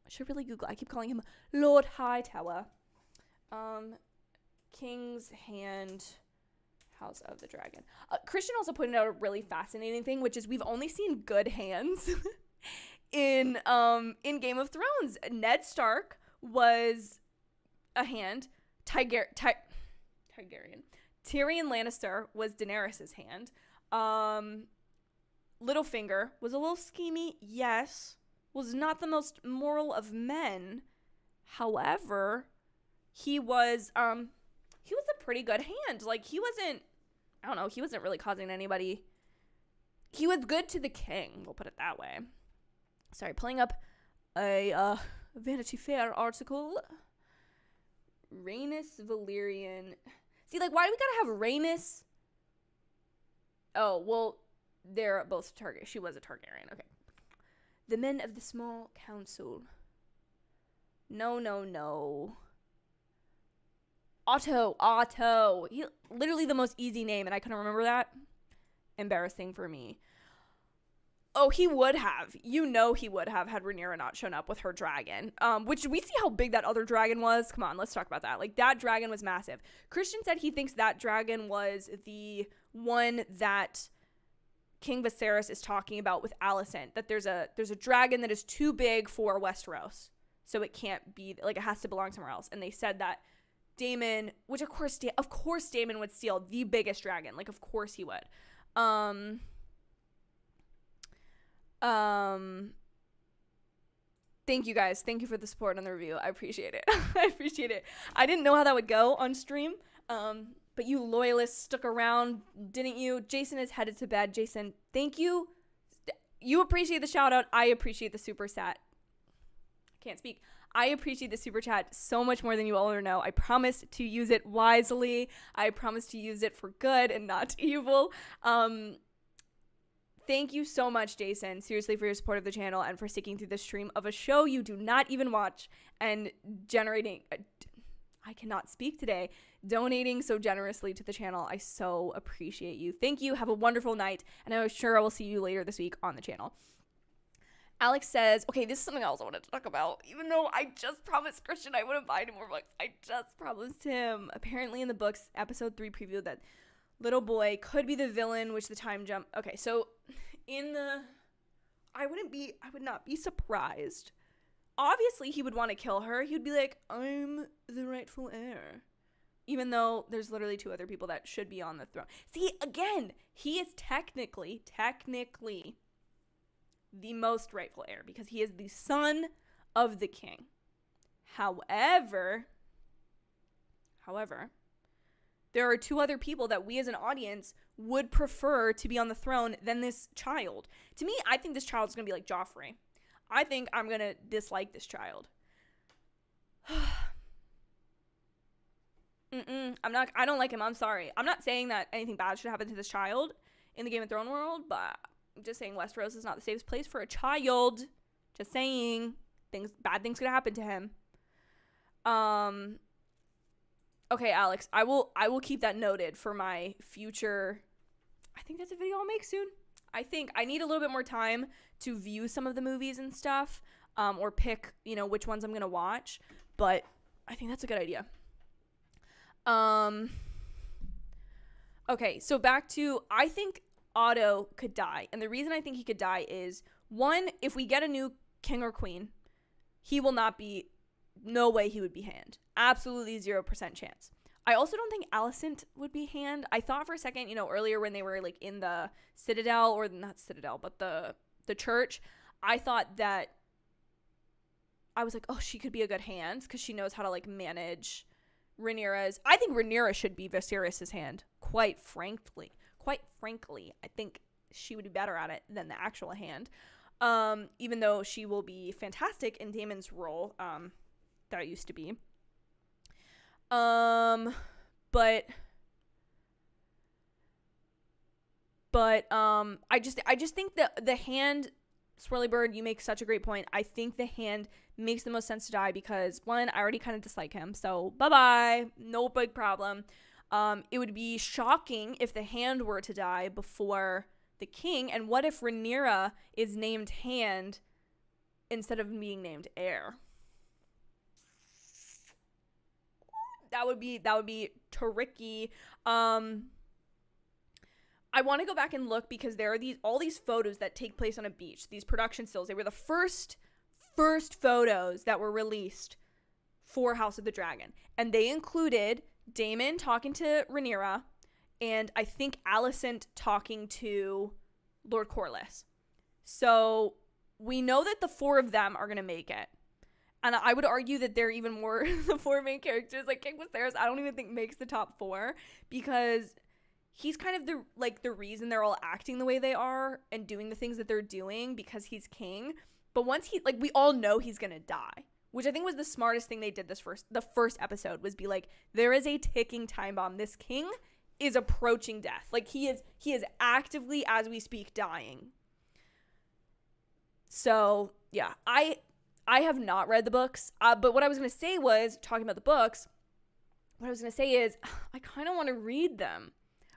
I should really Google. I keep calling him Lord Hightower. King's Hand, House of the Dragon. Christian also pointed out a really fascinating thing, which is we've only seen good hands in Game of Thrones. Ned Stark was a hand. Targaryen. Tyrion Lannister was Daenerys' hand. Littlefinger was a little schemy, yes. Was not the most moral of men. However, he was a pretty good hand. Like, he wasn't really causing anybody. He was good to the king, we'll put it that way. Sorry, pulling up a Vanity Fair article. Rhaenys Valyrian. See, like, why do we gotta have Rhaenys? Oh, well, they're both Targaryen. She was a Targaryen. Okay. The men of the small council. No. Otto. Literally the most easy name, and I couldn't remember that. Embarrassing for me. Oh, he would have. He would have had Rhaenyra not shown up with her dragon. Which we see how big that other dragon was. Come on, let's talk about that. Like, that dragon was massive. Christian said he thinks that dragon was the one that King Viserys is talking about with Alicent. That there's a dragon that is too big for Westeros. So it can't be, like, it has to belong somewhere else. And they said that Daemon, which of course Daemon would steal the biggest dragon. Like, of course he would. Thank you guys. Thank you for the support on the review. I appreciate it. I didn't know how that would go on stream. But you loyalists stuck around, didn't you? Jason is headed to bed. Jason, thank you. You appreciate the shout out. I appreciate the super chat. Can't speak. I appreciate the super chat so much more than you all ever know. I promise to use it wisely. I promise to use it for good and not evil. Thank you so much, Jason, seriously, for your support of the channel and for sticking through the stream of a show you do not even watch and generating, I cannot speak today, donating so generously to the channel. I so appreciate you. Thank you. Have a wonderful night, and I'm sure I will see you later this week on the channel. Alex says, okay, this is something else I wanted to talk about, even though I just promised Christian I wouldn't buy any more books. I just promised him. Apparently in the books, episode 3 preview, that little boy could be the villain, which the time jump. Okay, so I would not be surprised. Obviously, he would want to kill her. He would be like, I'm the rightful heir. Even though there's literally 2 other people that should be on the throne. See, again, he is technically the most rightful heir because he is the son of the king. However, However, there are 2 other people that we as an audience would prefer to be on the throne than this child. To me, I think this child's going to be like Joffrey. I think I'm going to dislike this child. I don't like him. I'm sorry. I'm not saying that anything bad should happen to this child in the Game of Thrones world, but I'm just saying Westeros is not the safest place for a child. Just saying. Bad things could happen to him. Okay, Alex, I will keep that noted for my future. I think that's a video I'll make soon. I think I need a little bit more time to view some of the movies and stuff, or pick, which ones I'm going to watch, but I think that's a good idea. Okay, so back to, I think Otto could die, and the reason I think he could die is, 1, if we get a new king or queen, no way he would be hand. Absolutely 0% chance. I also don't think Alicent would be hand. I thought for a second, earlier when they were like in the Citadel, or not Citadel, but the church, I thought that I was like, oh, she could be a good hand because she knows how to like manage Rhaenyra's. I think Rhaenyra should be Viserys' hand, quite frankly. I think she would be better at it than the actual hand. Even though she will be fantastic in Daemon's role, that used to be. But I just think that the hand, Swirly Bird, you make such a great point. I think the hand makes the most sense to die because, 1, I already kind of dislike him, so bye-bye, no big problem. It would be shocking if the hand were to die before the king, and what if Rhaenyra is named hand instead of being named heir? That would be tricky. I want to go back and look because there are all these photos that take place on a beach, these production stills. They were the first photos that were released for House of the Dragon, and they included Daemon talking to Rhaenyra, and I think Alicent talking to Lord Corlys. So we know that the 4 of them are going to make it. And I would argue that they're even more the 4 main characters. Like King Viserys, I don't even think makes the top 4 because he's kind of the reason they're all acting the way they are and doing the things that they're doing because he's king. But once we all know he's going to die, which I think was the smartest thing they did the first episode was be like, there is a ticking time bomb. This king is approaching death. Like he is actively, as we speak, dying. So yeah, I have not read the books, but what I was going to say was, talking about the books, what I was going to say is, I kind of want to read them.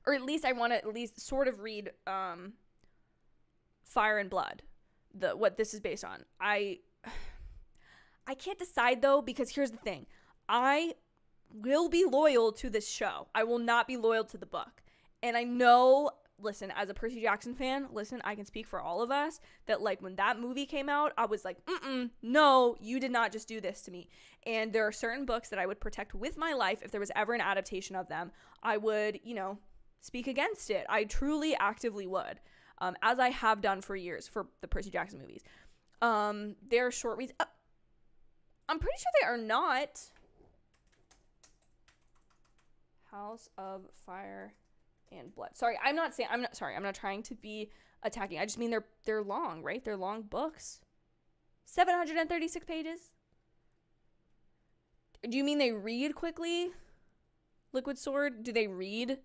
Or at least I want to sort of read Fire and Blood, what this is based on. I can't decide, though, because here's the thing. I will be loyal to this show. I will not be loyal to the book. And I know, listen, as a Percy Jackson fan, I can speak for all of us, that when that movie came out, I was like, no, you did not just do this to me. And there are certain books that I would protect with my life. If there was ever an adaptation of them, I would, speak against it. I truly actively would, as I have done for years for the Percy Jackson movies. They're short reads. I'm pretty sure they are not. House of Fire and Blood. Sorry, I'm not trying to be attacking. I just mean they're long, right? They're long books. 736 pages. Do you mean they read quickly? Liquid Sword, do they read?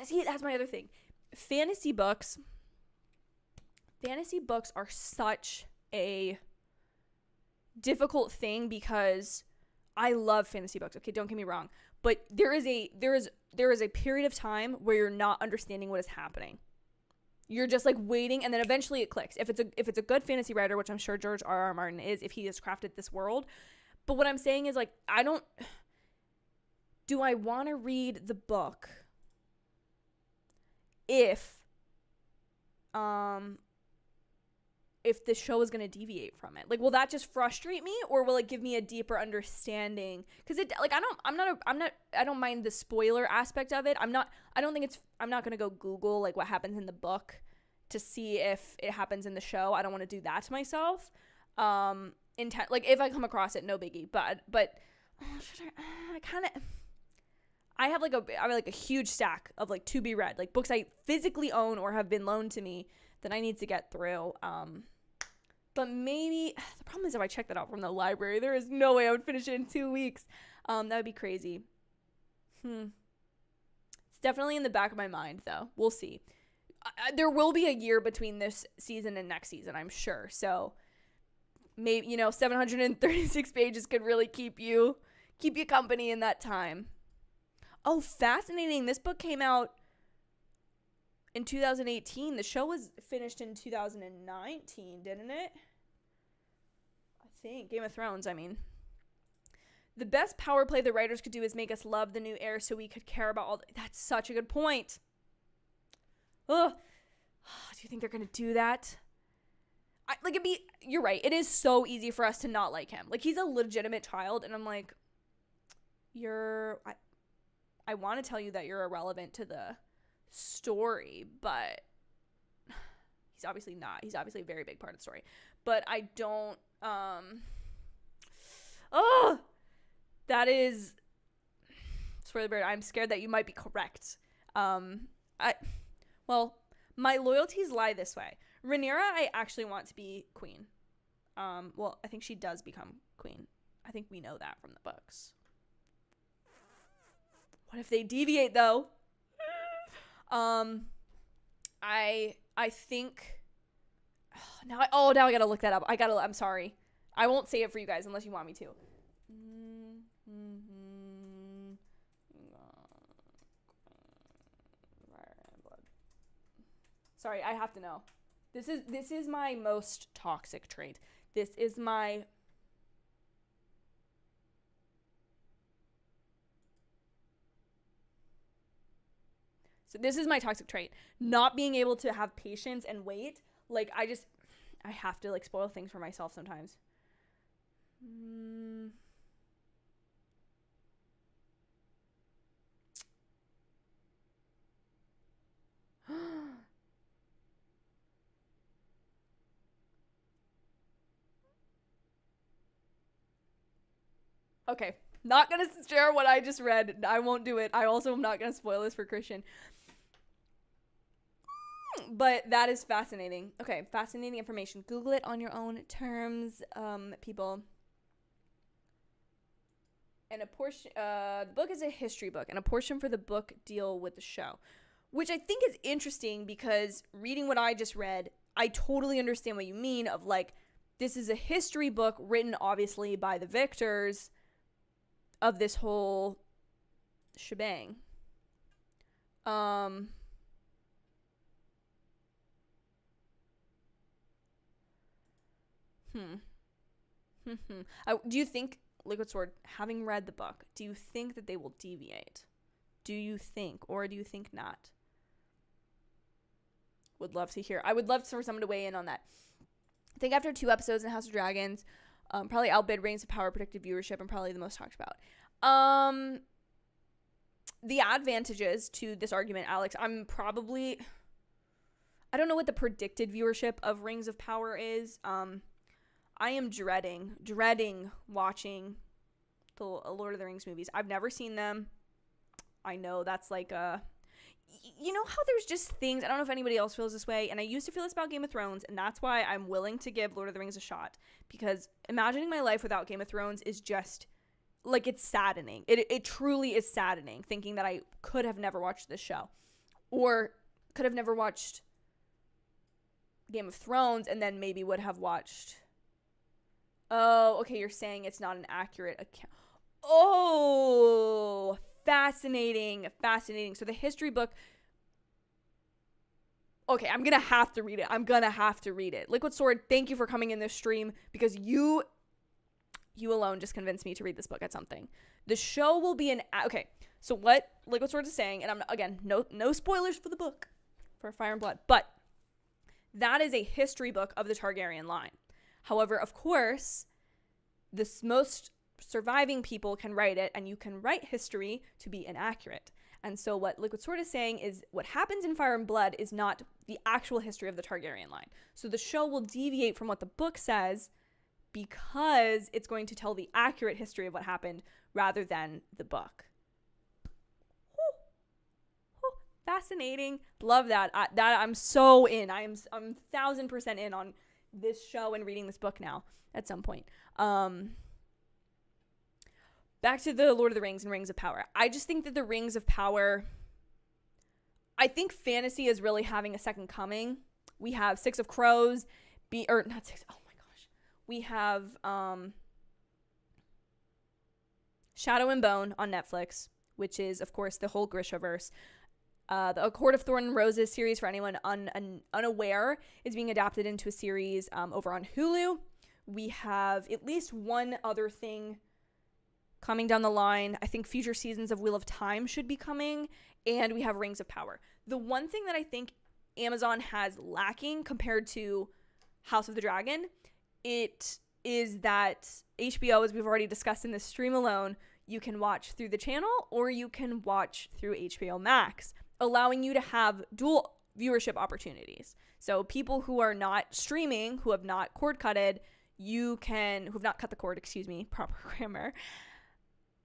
See, that's my other thing. Fantasy books are such a difficult thing because I love fantasy books. Okay, don't get me wrong, but there is a period of time where you're not understanding what is happening. You're just waiting, and then eventually it clicks. If it's a good fantasy writer, which I'm sure George R.R. Martin is, if he has crafted this world. But what I'm saying is do I want to read the book if the show is going to deviate from it? Will that just frustrate me, or will it give me a deeper understanding? Because I don't mind the spoiler aspect of it. I'm not going to go Google what happens in the book to see if it happens in the show. I don't want to do that to myself. If I come across it, no biggie. But I kind of, I have like a huge stack of like to be read, like books I physically own or have been loaned to me that I need to get through. But maybe the problem is if I check that out from the library, there is no way I would finish it in 2 weeks. That would be crazy. It's definitely in the back of my mind though. We'll see. There will be a year between this season and next season, I'm sure. So maybe, 736 pages could really keep you company in that time. Oh, fascinating. This book came out in 2018. The show was finished in 2019, didn't it? I think. Game of Thrones, I mean. The best power play the writers could do is make us love the new heir so we could care about all that's such a good point. Ugh. Do you think they're going to do that? You're right. It is so easy for us to not like him. Like, he's a legitimate child, and I'm like, I want to tell you that you're irrelevant to the story, but he's obviously not. He's obviously a very big part of the story. But I don't, that is, spoiler alert, I'm scared that you might be correct. My loyalties lie this way. Rhaenyra, I actually want to be queen. I think she does become queen. I think we know that from the books. What if they deviate though? I think now I gotta look that up. I'm sorry. I won't say it for you guys unless you want me to. Sorry, I have to know. This is my most toxic trait. This is my toxic trait. Not being able to have patience and wait. Like, I have to like spoil things for myself sometimes. Okay, not gonna share what I just read. I won't do it. I also am not gonna spoil this for Christian. But that is fascinating. Okay, fascinating information. Google it on your own terms, people. And a portion, the book is a history book, and a portion for the book deal with the show, which I think is interesting because reading what I just read, I totally understand what you mean of like, this is a history book written obviously by the victors of this whole shebang. Do you think, Liquid Sword, having read the book, do you think that they will deviate? Do you think, or do you think not? Would love to hear. I would love for someone to weigh in on that. I think after 2 episodes in House of Dragons, probably Outbid, Rings of Power, predicted viewership, and probably the most talked about. The advantages to this argument, Alex, I don't know what the predicted viewership of Rings of Power is. I am dreading watching the Lord of the Rings movies. I've never seen them. I know that's like you know how there's just things, I don't know if anybody else feels this way, and I used to feel this about Game of Thrones, and that's why I'm willing to give Lord of the Rings a shot, because imagining my life without Game of Thrones is just, like, it's saddening. It truly is saddening, thinking that I could have never watched this show, or could have never watched Game of Thrones, and then maybe would have watched... Oh, okay, you're saying it's not an accurate account. Oh, fascinating. So the history book... Okay, I'm going to have to read it. Liquid Sword, thank you for coming in this stream, because you alone just convinced me to read this book at something. The show will be an... Okay, so what Liquid Sword is saying, and I'm, again, no spoilers for the book, for Fire and Blood, but that is a history book of the Targaryen line. However, of course, most surviving people can write it, and you can write history to be inaccurate. And so what Liquid Sword is saying is what happens in Fire and Blood is not the actual history of the Targaryen line. So the show will deviate from what the book says because it's going to tell the accurate history of what happened rather than the book. Fascinating. Love that. I'm so in. I'm 1,000% in on this show and reading this book now at some point. Back to the Lord of the Rings and Rings of Power. I just think that the Rings of Power, I think fantasy is really having a second coming. We have Six of Crows, not six. Oh my gosh. We have Shadow and Bone on Netflix, which is of course the whole Grishaverse. The A Court of Thorn and Roses series, for anyone unaware, is being adapted into a series over on Hulu. We have at least one other thing coming down the line. I think future seasons of Wheel of Time should be coming, and we have Rings of Power. The one thing that I think Amazon has lacking compared to House of the Dragon, it is that HBO, as we've already discussed in this stream alone, you can watch through the channel or you can watch through HBO Max, allowing you to have dual viewership opportunities. So people who are not streaming, who have not cord cutted, who have not cut the cord, proper grammar,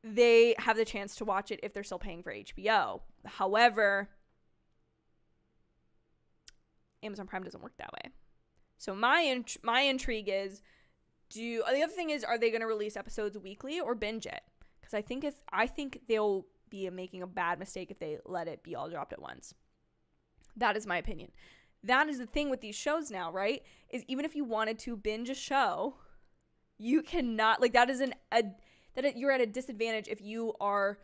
they have the chance to watch it if they're still paying for HBO. However, Amazon Prime doesn't work that way. So my intrigue is, the other thing is, are they going to release episodes weekly or binge it? Because I think they'll be making a bad mistake if they let it be all dropped at once. That is my opinion. That is the thing with these shows now, right? Is even if you wanted to binge a show, you cannot, you're at a disadvantage if you are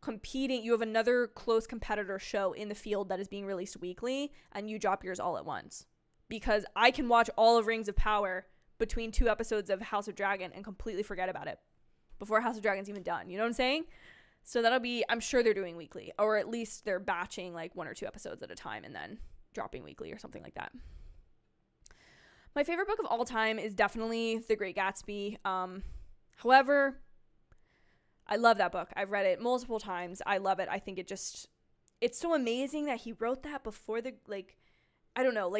competing, you have another close competitor show in the field that is being released weekly and you drop yours all at once. Because I can watch all of Rings of Power between 2 episodes of House of Dragon and completely forget about it before House of Dragon's even done. You know what I'm saying? So that'll be, I'm sure they're doing weekly, or at least they're batching like 1 or 2 episodes at a time and then dropping weekly or something like that. My favorite book of all time is definitely The Great Gatsby. However, I love that book. I've read it multiple times. I love it. I think it's so amazing that he wrote that before I don't know.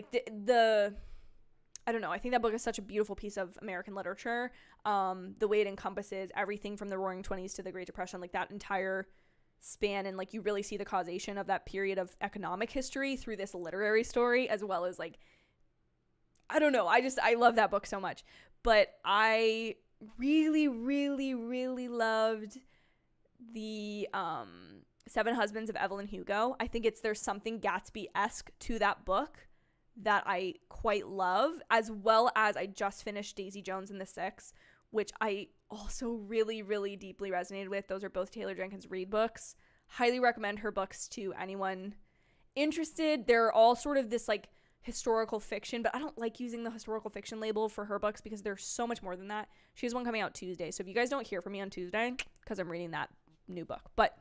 I think that book is such a beautiful piece of American literature. The way it encompasses everything from the Roaring Twenties to the Great Depression, like that entire span, and like you really see the causation of that period of economic history through this literary story, as well as like, I don't know. I love that book so much. But I really, really, really loved the Seven Husbands of Evelyn Hugo. I think there's something Gatsby-esque to that book that I quite love, as well as I just finished Daisy Jones and the Six, which I also really, really deeply resonated with. Those are both Taylor Jenkins Reid books. Highly recommend her books to anyone interested. They're all sort of this like historical fiction, but I don't like using the historical fiction label for her books because they're so much more than that. She has one coming out Tuesday, so if you guys don't hear from me on Tuesday, because I'm reading that new book. But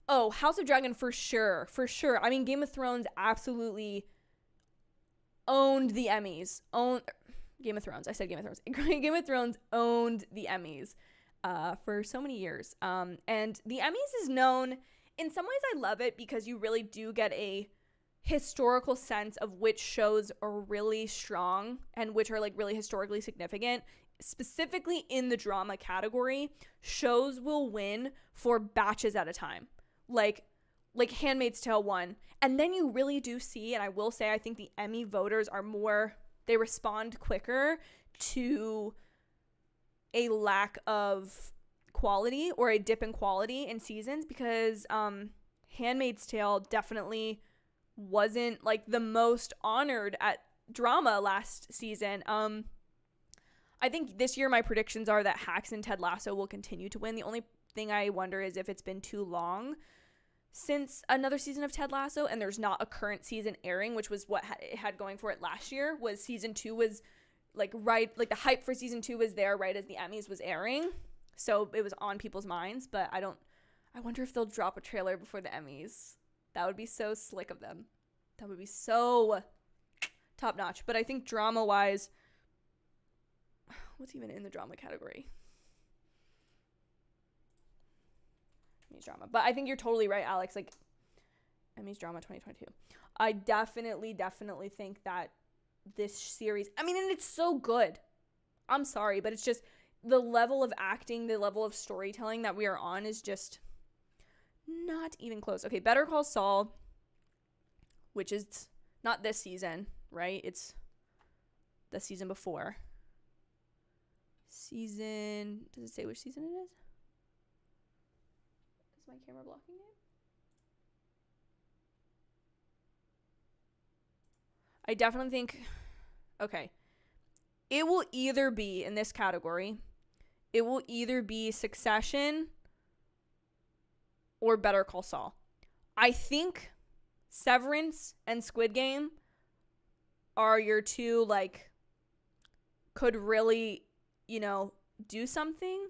House of Dragon for sure. I mean, Game of Thrones absolutely owned the Emmys. Game of Thrones. I said Game of Thrones. Game of Thrones owned the Emmys for so many years. And the Emmys is known, in some ways I love it because you really do get a historical sense of which shows are really strong and which are like really historically significant. Specifically in the drama category, shows will win for batches at a time. Like Handmaid's Tale won. And then you really do see, and I will say, I think the Emmy voters they respond quicker to a lack of quality or a dip in quality in seasons, because Handmaid's Tale definitely wasn't like the most honored at drama last season. I think this year my predictions are that Hacks and Ted Lasso will continue to win. The only thing I wonder is if it's been too long since another season of Ted Lasso and there's not a current season airing, which was what it had going for it last year. Was season 2 was the hype for season 2 was there right as the Emmys was airing, so it was on people's minds. But I wonder if they'll drop a trailer before the Emmys. That would be so slick of them. That would be so top notch. But I think drama wise, what's even in the drama category? Emmys drama. But I think you're totally right, Alex. Like, Emmys drama 2022. I definitely think that this series, I mean, and it's so good. I'm sorry, but it's just, the level of acting, the level of storytelling that we are on is just not even close. Okay, Better Call Saul, which is not this season, right? It's the season before. Does it say which season it is? Is my camera blocking it? I definitely think, okay, it will either be, in this category, it will either be Succession or Better Call Saul. I think Severance and Squid Game are your two, like, could really, you know, do something.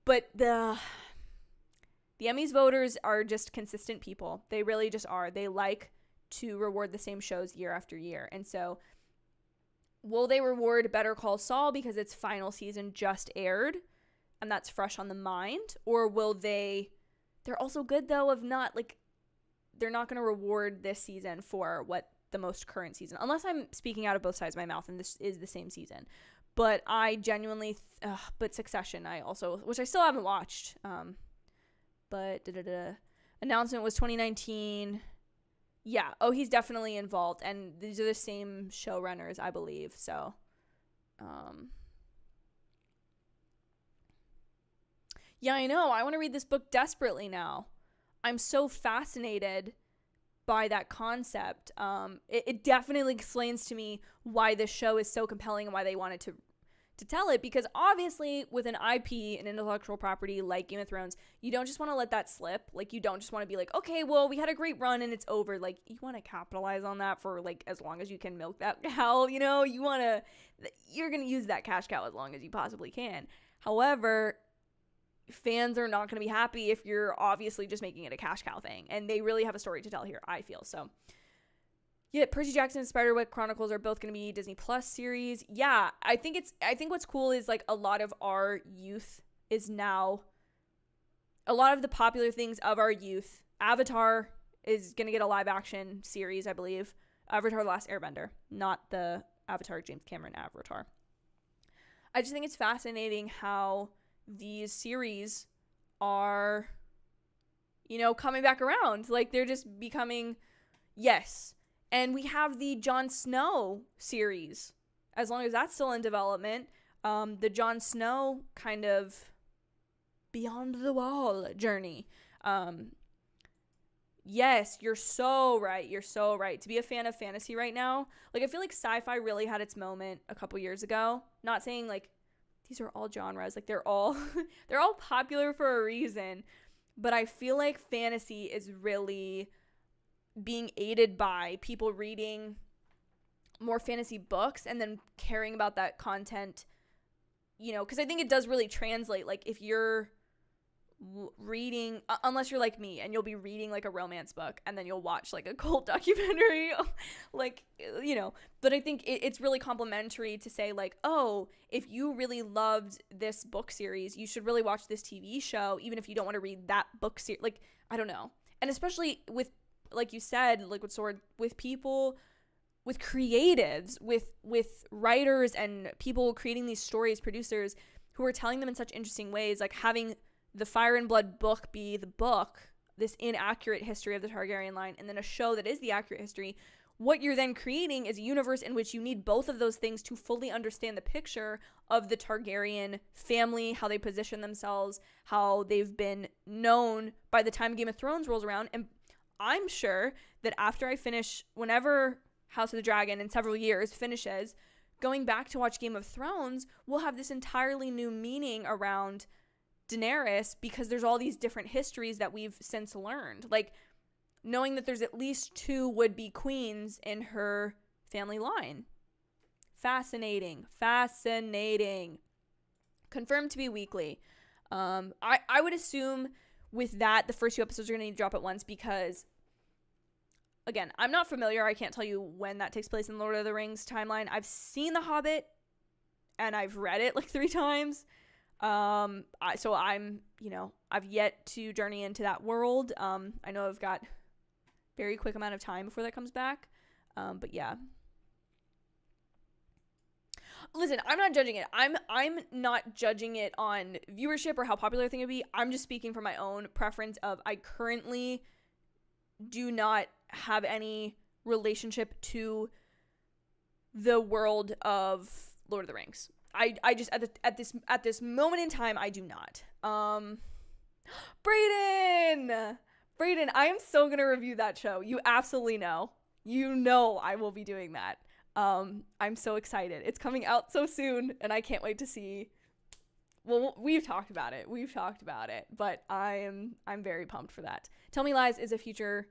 But the Emmys voters are just consistent people. They really just are. They like to reward the same shows year after year. And so will they reward Better Call Saul because its final season just aired and that's fresh on the mind? Or will they're also good though of not, like, they're not going to reward this season for what the most current season, unless I'm speaking out of both sides of my mouth and this is the same season. But I genuinely, but Succession, I also, which I still haven't watched, but announcement was 2019. Yeah. Oh, he's definitely involved. And these are the same showrunners, I believe. So, yeah, I know. I want to read this book desperately now. I'm so fascinated by that concept. It definitely explains to me why this show is so compelling and why they wanted to tell it, because obviously with an IP, an intellectual property like Game of Thrones, you don't just want to let that slip. Like, you don't just want to be like, okay, well, we had a great run and it's over. Like, you want to capitalize on that for, like, as long as you can milk that cow, you know? You're going to use that cash cow as long as you possibly can. However, fans are not going to be happy if you're obviously just making it a cash cow thing, and they really have a story to tell here, I feel. So yeah, Percy Jackson and Spiderwick Chronicles are both going to be Disney Plus series. Yeah, I think what's cool is, like, a lot of our youth is now, a lot of the popular things of our youth. Avatar is going to get a live action series, I believe. Avatar: The Last Airbender, not the Avatar James Cameron Avatar. I just think it's fascinating how these series are, you know, coming back around. Like, they're just becoming, yes. And we have the Jon Snow series, as long as that's still in development. The Jon Snow kind of Beyond the Wall journey. Yes, you're so right. You're so right. To be a fan of fantasy right now, like, I feel like sci-fi really had its moment a couple years ago. Not saying, like, these are all genres. Like, they're all popular for a reason. But I feel like fantasy is really being aided by people reading more fantasy books and then caring about that content, you know, because I think it does really translate. Like, if you're reading, unless you're like me and you'll be reading, like, a romance book and then you'll watch, like, a cult documentary, like, you know, but I think it's really complimentary to say, like, oh, if you really loved this book series, you should really watch this TV show, even if you don't want to read that book series. Like, I don't know. And especially with, like you said, like with Sword, with people, with creatives, with writers and people creating these stories, producers who are telling them in such interesting ways, like having the Fire and Blood book be the book, this inaccurate history of the Targaryen line, and then a show that is the accurate history. What you're then creating is a universe in which you need both of those things to fully understand the picture of the Targaryen family, how they position themselves, how they've been known by the time Game of Thrones rolls around. And I'm sure that after I finish, whenever House of the Dragon in several years finishes, going back to watch Game of Thrones will have this entirely new meaning around Daenerys, because there's all these different histories that we've since learned. Like, knowing that there's at least 2 would-be queens in her family line. Fascinating. Confirmed to be weekly. I would assume with that, the first 2 episodes are going to need to drop at once, because, again, I'm not familiar. I can't tell you when that takes place in Lord of the Rings timeline. I've seen The Hobbit, and I've read it like 3 times. So I'm, you know, I've yet to journey into that world. I know I've got very quick amount of time before that comes back. But yeah. Listen, I'm not judging it. I'm not judging it on viewership or how popular the thing would be. I'm just speaking from my own preference of I currently do not have any relationship to the world of Lord of the Rings. I just at this moment in time I do not. Brayden, I am so gonna review that show. You absolutely know. You know I will be doing that. I'm so excited. It's coming out so soon, and I can't wait to see. Well, we've talked about it, but I'm very pumped for that. Tell Me Lies is a future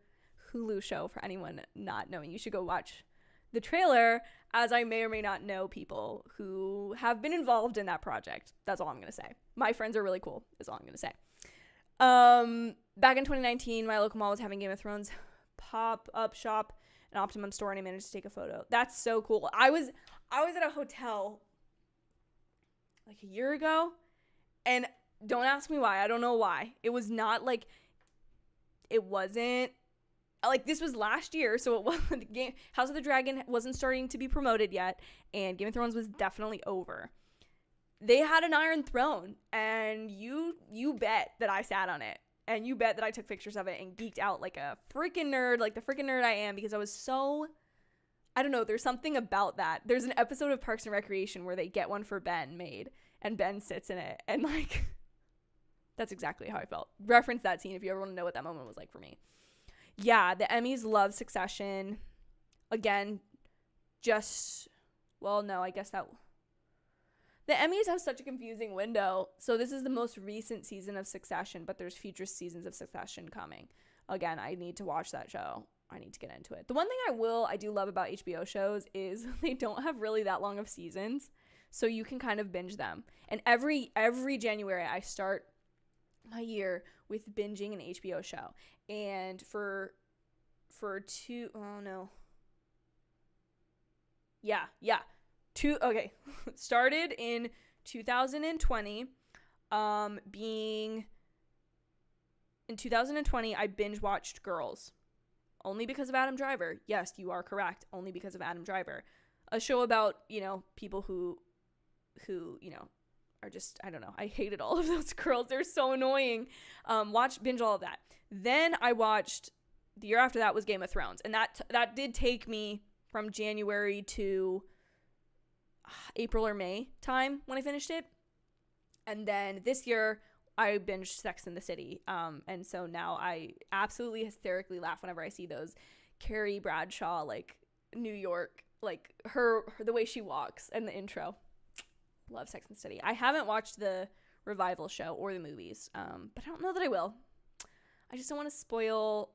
Hulu show for anyone not knowing. You should go watch the trailer, as I may or may not know people who have been involved in that project. That's all I'm gonna say. My friends are really cool, is all I'm gonna say. Back in 2019, my local mall was having Game of Thrones pop-up shop, an Optimum store, and I managed to take a photo. That's so cool. I was at a hotel like a year ago, and don't ask me why. I don't know why. It was not like, it wasn't like, this was last year, so it wasn't game. House of the Dragon wasn't starting to be promoted yet, and Game of Thrones was definitely over. They had an Iron Throne, and you bet that I sat on it. And you bet that I took pictures of it and geeked out like a freaking nerd, like the freaking nerd I am, because I was so, I don't know, there's something about that. There's an episode of Parks and Recreation where they get one for Ben made, and Ben sits in it, and like, that's exactly how I felt. Reference that scene if you ever want to know what that moment was like for me. Yeah, the Emmys love Succession. Again, well, no, I guess that... The Emmys have such a confusing window. So this is the most recent season of Succession, but there's future seasons of Succession coming. Again, I need to watch that show. I need to get into it. The one thing I do love about HBO shows is they don't have really that long of seasons, so you can kind of binge them. And every January, I start my year with binging an HBO show. And started in 2020, in 2020, I binge watched Girls, only because of Adam Driver. Yes, you are correct, only because of Adam Driver. A show about, people who, are just, I don't know, I hated all of those girls. They're so annoying. Binge all of that. Then I watched, the year after that was Game of Thrones, and that did take me from January to April or May time when I finished it. And then this year I binged Sex and the City. And so now I absolutely hysterically laugh whenever I see those Carrie Bradshaw, like New York, like her the way she walks and the intro. Love Sex and the City. I haven't watched the revival show or the movies, but I don't know that I will. I just don't want to spoil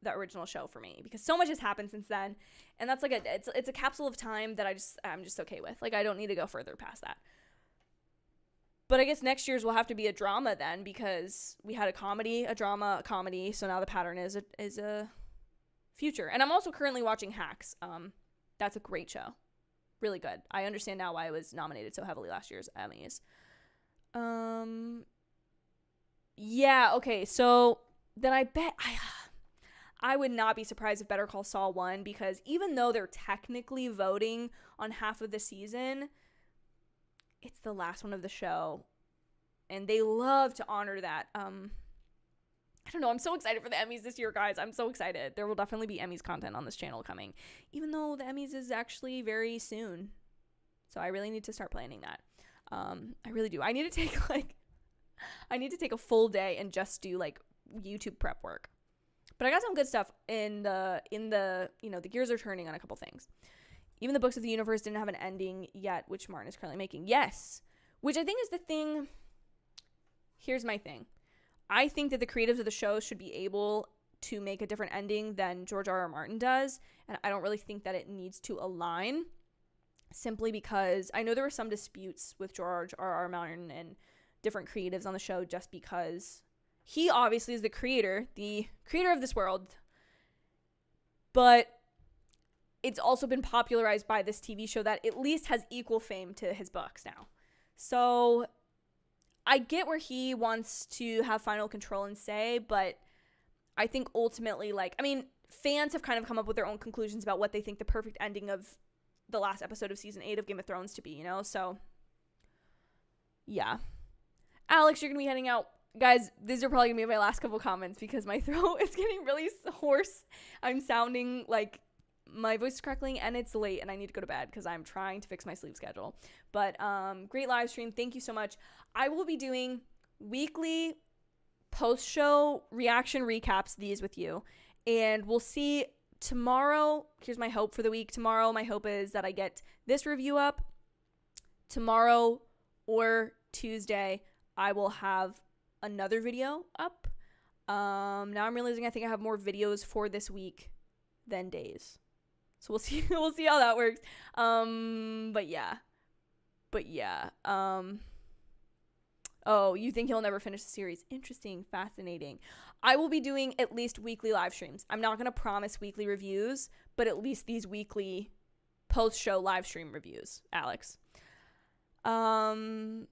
the original show for me, because so much has happened since then, and that's like it's a capsule of time that I'm just okay with. Like, I don't need to go further past that. But I guess next year's will have to be a drama then, because we had a comedy, a drama, a comedy, so now the pattern is a future. And I'm also currently watching Hacks. That's a great show, really good. I understand now why it was nominated so heavily last year's Emmys. Yeah, okay, so then I bet I would not be surprised if Better Call Saul won, because even though they're technically voting on half of the season, it's the last one of the show, and they love to honor that. I don't know. I'm so excited for the Emmys this year, guys. I'm so excited. There will definitely be Emmys content on this channel coming, even though the Emmys is actually very soon. So I really need to start planning that. I really do. I need to take a full day and just do like YouTube prep work. But I got some good stuff in the the gears are turning on a couple things. Even the Books of the Universe didn't have an ending yet, which Martin is currently making. Yes, which I think is the thing. Here's my thing. I think that the creatives of the show should be able to make a different ending than George R.R. Martin does, and I don't really think that it needs to align, simply because I know there were some disputes with George R.R. Martin and different creatives on the show, just because he obviously is the creator of this world, but it's also been popularized by this TV show that at least has equal fame to his books now. So I get where he wants to have final control and say, but I think ultimately, fans have kind of come up with their own conclusions about what they think the perfect ending of the last episode of season 8 of Game of Thrones to be, you know? So, yeah. Alex, you're going to be heading out. Guys, these are probably going to be my last couple comments because my throat is getting really hoarse. I'm sounding like my voice is crackling and it's late and I need to go to bed because I'm trying to fix my sleep schedule. But great live stream. Thank you so much. I will be doing weekly post-show reaction recaps these with you. And we'll see tomorrow. Here's my hope for the week. Tomorrow, my hope is that I get this review up. Tomorrow or Tuesday, I will have another video up. Now I'm realizing I think I have more videos for this week than days. So we'll see how that works. But yeah. Oh, you think he'll never finish the series? Interesting, fascinating. I will be doing at least weekly live streams. I'm not going to promise weekly reviews, but at least these weekly post-show live stream reviews, Alex. Thank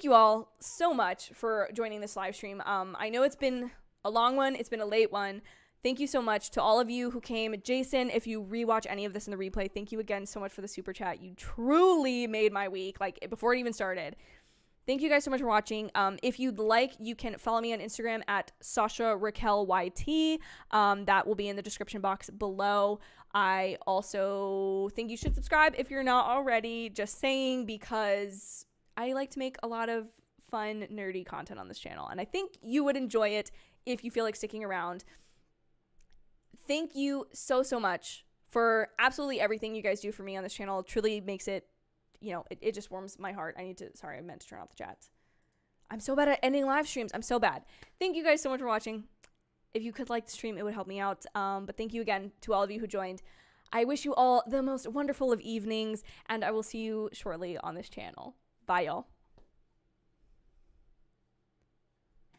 you all so much for joining this live stream. I know it's been a long one. It's been a late one. Thank you so much to all of you who came. Jason, if you rewatch any of this in the replay, thank you again so much for the super chat. You truly made my week, like before it even started. Thank you guys so much for watching. If you'd like, you can follow me on Instagram at Sasha Raquel YT. That will be in the description box below. I also think you should subscribe if you're not already. Just saying, because I like to make a lot of fun, nerdy content on this channel, and I think you would enjoy it if you feel like sticking around. Thank you so much for absolutely everything you guys do for me on this channel. It truly makes it, it just warms my heart. I meant to turn off the chats. I'm so bad at ending live streams. I'm so bad. Thank you guys so much for watching. If you could like the stream, it would help me out. But thank you again to all of you who joined. I wish you all the most wonderful of evenings, and I will see you shortly on this channel. Bye, y'all.